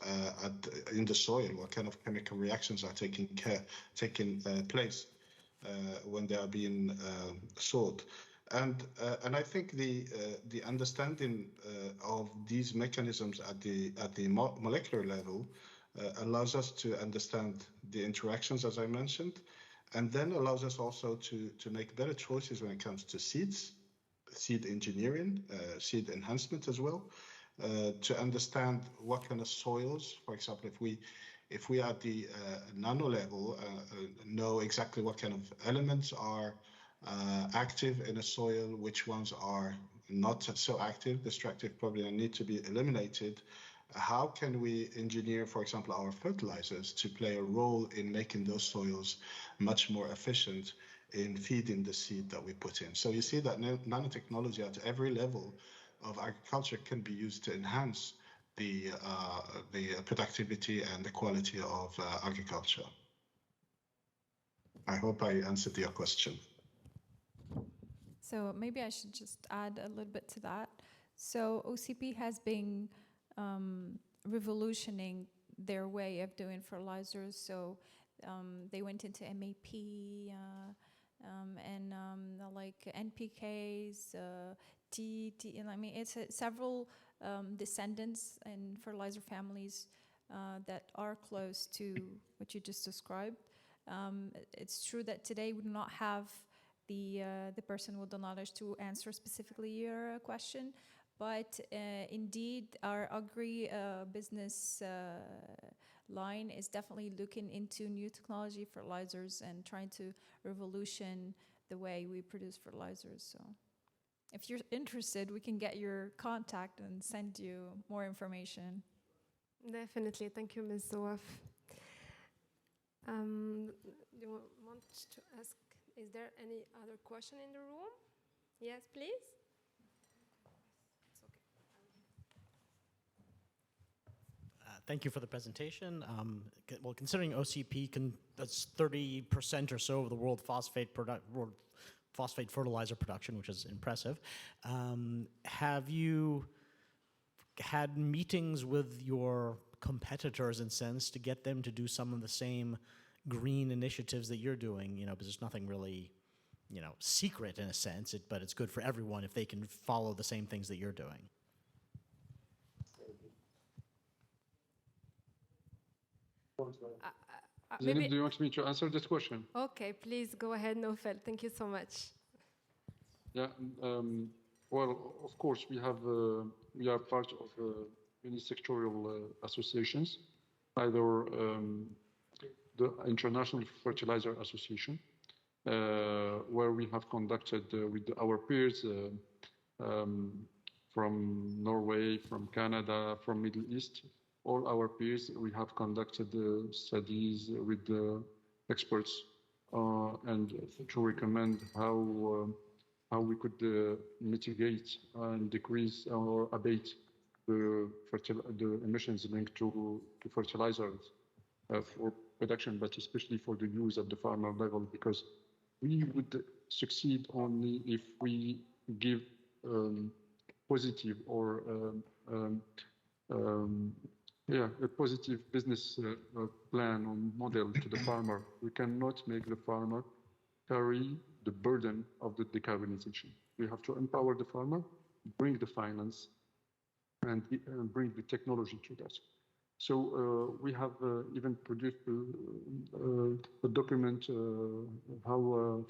in the soil, what kind of chemical reactions are taking place when they are being sowed. And I think the understanding of these mechanisms at the molecular level allows us to understand the interactions, as I mentioned, and then allows us also to make better choices when it comes to seeds, seed engineering, seed enhancement as well, to understand what kind of soils, for example, if we at the nano level know exactly what kind of elements are active in a soil, which ones are not so active, destructive, probably need to be eliminated. How can we engineer, for example, our fertilizers to play a role in making those soils much more efficient in feeding the seed that we put in. So you see that nanotechnology at every level of agriculture can be used to enhance the productivity and the quality of agriculture. I hope I answered your question. So maybe I should just add a little bit to that. So OCP has been revolutioning their way of doing fertilizers. So they went into MAP and like NPKs, and I mean it's several descendants and fertilizer families that are close to what you just described. It's true that today we do not have the person with the knowledge to answer specifically your question, but indeed our agri business line is definitely looking into new technology fertilizers and trying to revolution the way we produce fertilizers. So if you're interested, we can get your contact and send you more information. Definitely. Thank you, Ms. Zoaf. Do you want to ask, is there any other question in the room? Yes, please. It's okay. Thank you for the presentation. Well, considering OCP, that's 30% or so of the world phosphate fertilizer production, which is impressive. Have you had meetings with your competitors, in a sense, to get them to do some of the same green initiatives that you're doing? You know, because there's nothing really, you know, secret in a sense, but it's good for everyone if they can follow the same things that you're doing. Zeynep, do you want me to answer this question? Okay, please go ahead, Nofel. Thank you so much. Yeah, well, of course, we are part of many sectorial associations, either the International Fertilizer Association, where we have conducted with our peers from Norway, from Canada, from Middle East, all our peers, we have conducted studies with the experts and to recommend how we could mitigate and decrease or abate the emissions linked to fertilizers for production, but especially for the use at the farmer level, because we would succeed only if we give positive or a positive business plan or model to the farmer. We cannot make the farmer carry the burden of the decarbonization. We have to empower the farmer, bring the finance, and bring the technology to that. So we have even produced a document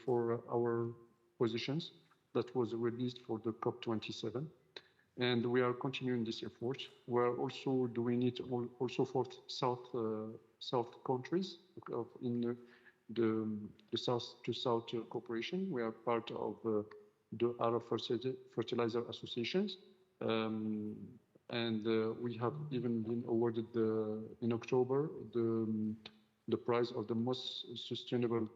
for our positions that was released for the COP27. And we are continuing this effort. We're also doing it also for South countries in the South-to-South cooperation. We are part of the Arab Fertilizer Associations. And we have even been awarded in October the prize of the most sustainable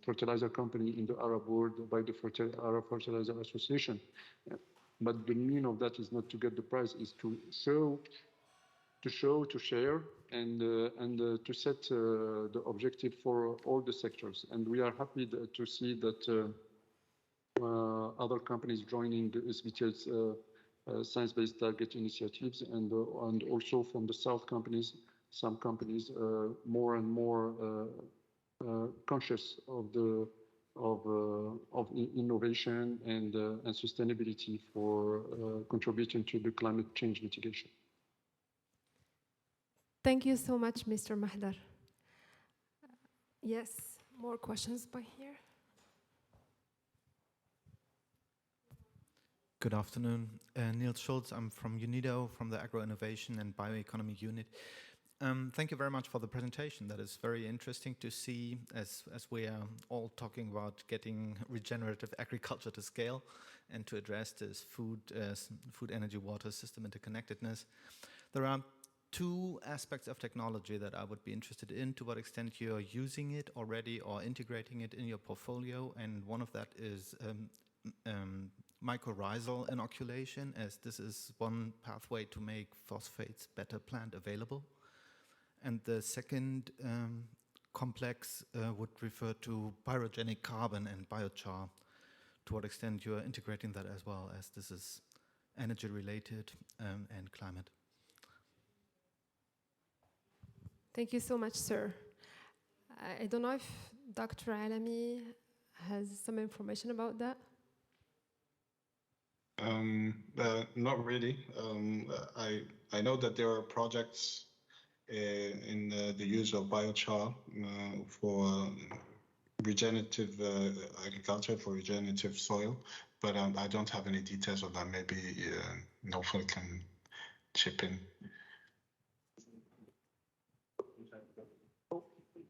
fertilizer company in the Arab world by the Arab Fertilizer Association. But the meaning of that is not to get the prize, is to share, and to set the objective for all the sectors. And we are happy to see that other companies joining the SBT's science-based target initiatives, and also from the South companies, some companies more and more conscious of innovation and sustainability for contributing to the climate change mitigation. Thank you so much, Mr. Mahdar. Yes, more questions by here. Good afternoon. Niels Schulz, I'm from UNIDO, from the Agro Innovation and Bioeconomy Unit. Thank you very much for the presentation. That is very interesting to see as we are all talking about getting regenerative agriculture to scale and to address this food, energy, water system interconnectedness. There are two aspects of technology that I would be interested in, to what extent you're using it already or integrating it in your portfolio, and one of that is mycorrhizal inoculation, as this is one pathway to make phosphates better plant available. And the second complex would refer to pyrogenic carbon and biochar, to what extent you are integrating that as well, as this is energy related and climate. Thank you so much, sir. I don't know if Dr. Alami has some information about that. Not really. I know that there are projects in the use of biochar for regenerative agriculture, for regenerative soil, but I don't have any details on that. Maybe Nofel can chip in.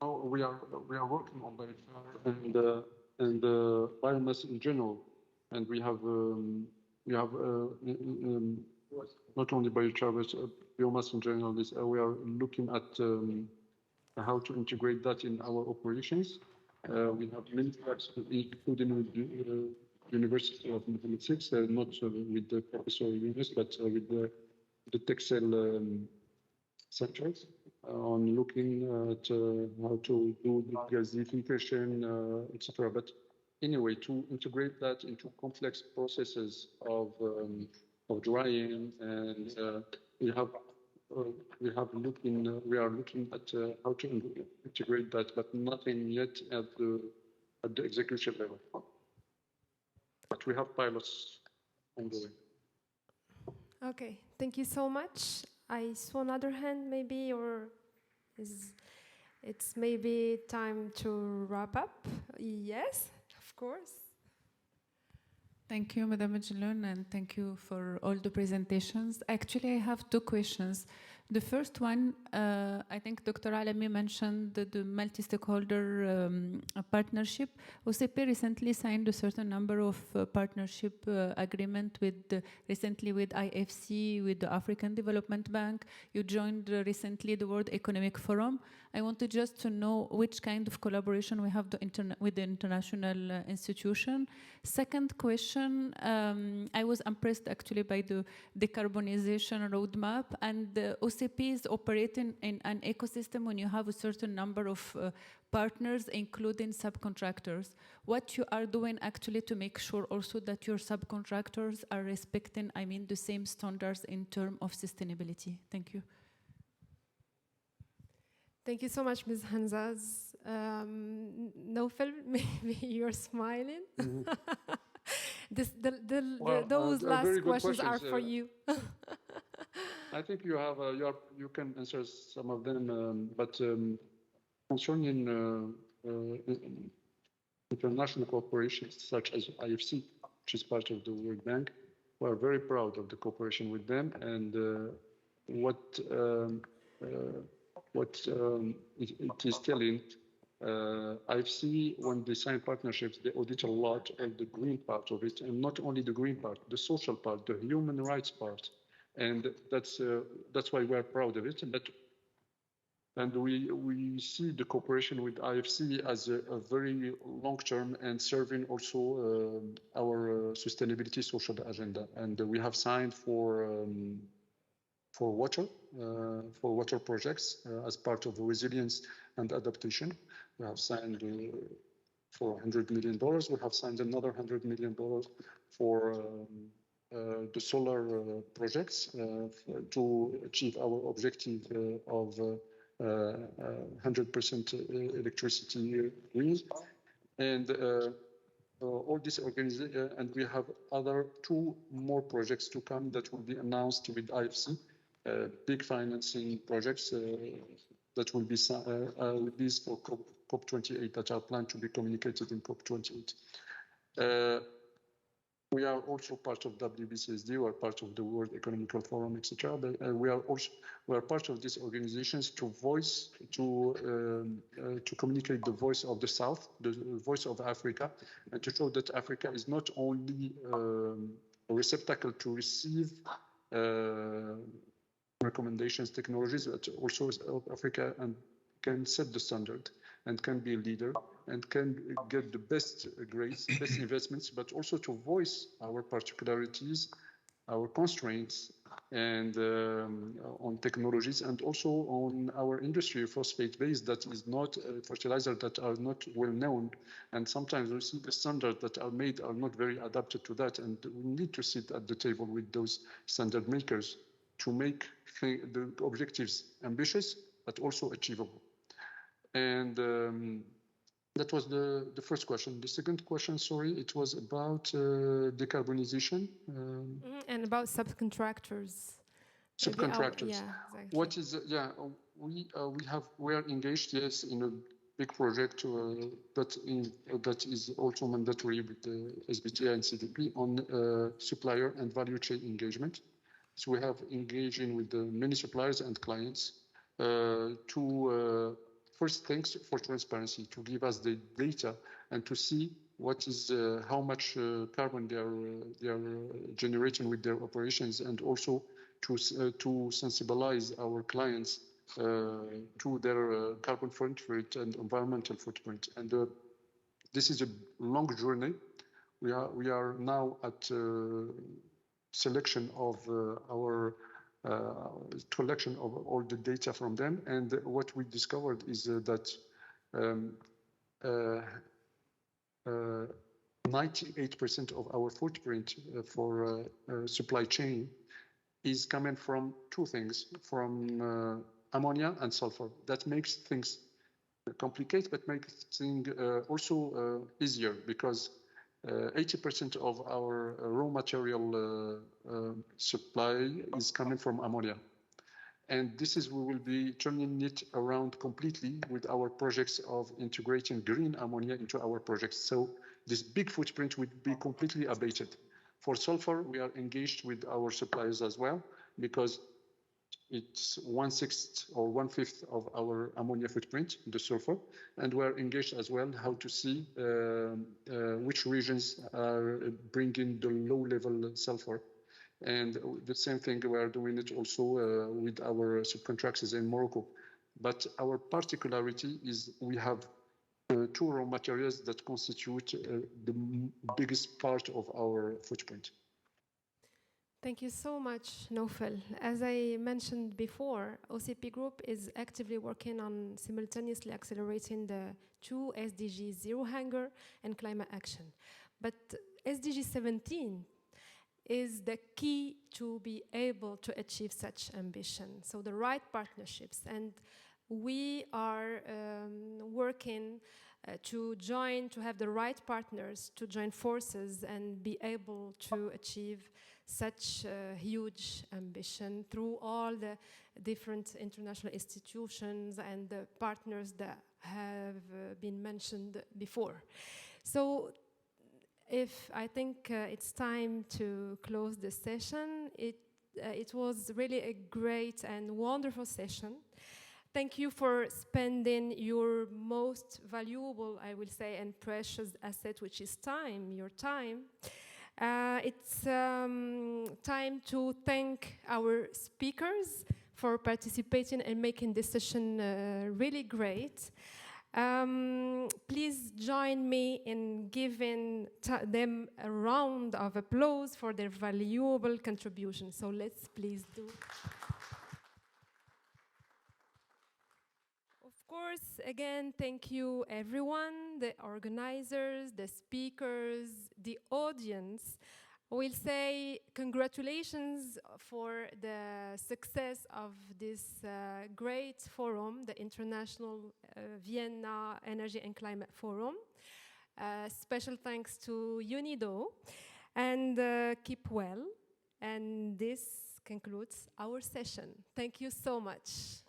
We are working on biochar and biomass in general, and we have not only biochar but biomass in general. We are looking at how to integrate that in our operations. We have many tracks, including with the University of Mathematics, not with the Professor Yunus, but with the Texel centers, on looking at how to do the gasification, etc. But anyway, to integrate that into complex processes of drying, and we are looking at how to integrate that, but nothing yet at the execution level. But we have pilots ongoing. Okay, thank you so much. I saw another hand, maybe, or it's maybe time to wrap up? Yes, of course. Thank you, Madame Jalloun, and thank you for all the presentations. Actually, I have two questions. The first one, I think Dr. Alami mentioned the multi-stakeholder partnership. OCP recently signed a certain number of partnership agreement recently with IFC, with the African Development Bank. You joined recently the World Economic Forum. I wanted just to know which kind of collaboration we have with the international institution. Second question, I was impressed actually by the decarbonization roadmap, and the OCP is operating in an ecosystem when you have a certain number of partners, including subcontractors. What you are doing actually to make sure also that your subcontractors are respecting, the same standards in terms of sustainability. Thank you. Thank you so much, Ms. Hanzaz. Nofel, maybe you're smiling. Mm-hmm. Those last questions are for you. I think you can answer some of them, but concerning international corporations such as IFC, which is part of the World Bank, we are very proud of the cooperation with them, and it is telling. IFC, when they sign partnerships, they audit a lot of the green part of it, and not only the green part, the social part, the human rights part, and that's why we are proud of it. And we see the cooperation with IFC as a very long-term and serving also our sustainability social agenda. And we have signed for water projects as part of resilience and adaptation. We have signed for $100 million. We have signed another $100 million for the solar projects to achieve our objective of 100% electricity green. And all these organizations, and we have two more projects to come that will be announced with IFC. Big financing projects that will be with these for COP28 that are planned to be communicated in COP28. We are also part of WBCSD. We are part of the World Economic Forum, etc. But we are part of these organizations to communicate the voice of the South, the voice of Africa, and to show that Africa is not only a receptacle to receive recommendations, technologies, but also South Africa and can set the standard and can be a leader and can get the best grades, best investments, but also to voice our particularities, our constraints, and on technologies, and also on our industry, phosphate-based, that is not fertilizer that are not well known, and sometimes we see the standards that are made are not very adapted to that, and we need to sit at the table with those standard makers to make the objectives ambitious but also achievable. And that was the first question. The second question, sorry, it was about decarbonization. And about subcontractors. Subcontractors. Yeah, exactly. What is, we are engaged, yes, in a big project that is also mandatory with the SBTi and CDP on supplier and value chain engagement. So we have engaging with many suppliers and clients to first, thanks for transparency, to give us the data and to see what is how much carbon they are generating with their operations, and also to sensibilize our clients to their carbon footprint and environmental footprint. And this is a long journey. We are now at selection of our collection of all the data from them, and what we discovered is that 98% of our footprint for supply chain is coming from two things, from ammonia and sulfur. That makes things complicated, but makes things also easier, because 80% of our raw material supply is coming from ammonia. And this is, we will be turning it around completely with our projects of integrating green ammonia into our projects. So this big footprint would be completely abated. For sulfur, we are engaged with our suppliers as well, because it's 1/6 or 1/5 of our ammonia footprint, the sulfur, and we're engaged as well how to see which regions are bringing the low-level sulfur. And the same thing, we are doing it also with our subcontractors in Morocco. But our particularity is we have two raw materials that constitute the biggest part of our footprint. Thank you so much, Naufel. As I mentioned before, OCP Group is actively working on simultaneously accelerating the two SDGs, Zero Hunger and Climate Action. But SDG 17 is the key to be able to achieve such ambition. So the right partnerships. And we are working to have the right partners to join forces and be able to achieve such huge ambition through all the different international institutions and the partners that have been mentioned before. So I think it's time to close the session. It was really a great and wonderful session. Thank you for spending your most valuable, I will say, and precious asset, which is time, your time. It's time to thank our speakers for participating and making this session really great. Please join me in giving them a round of applause for their valuable contribution. So let's please do. Of course, again, thank you everyone, the organizers, the speakers, the audience. We'll say congratulations for the success of this great forum, the International Vienna Energy and Climate Forum. Special thanks to UNIDO, and keep well. And this concludes our session. Thank you so much.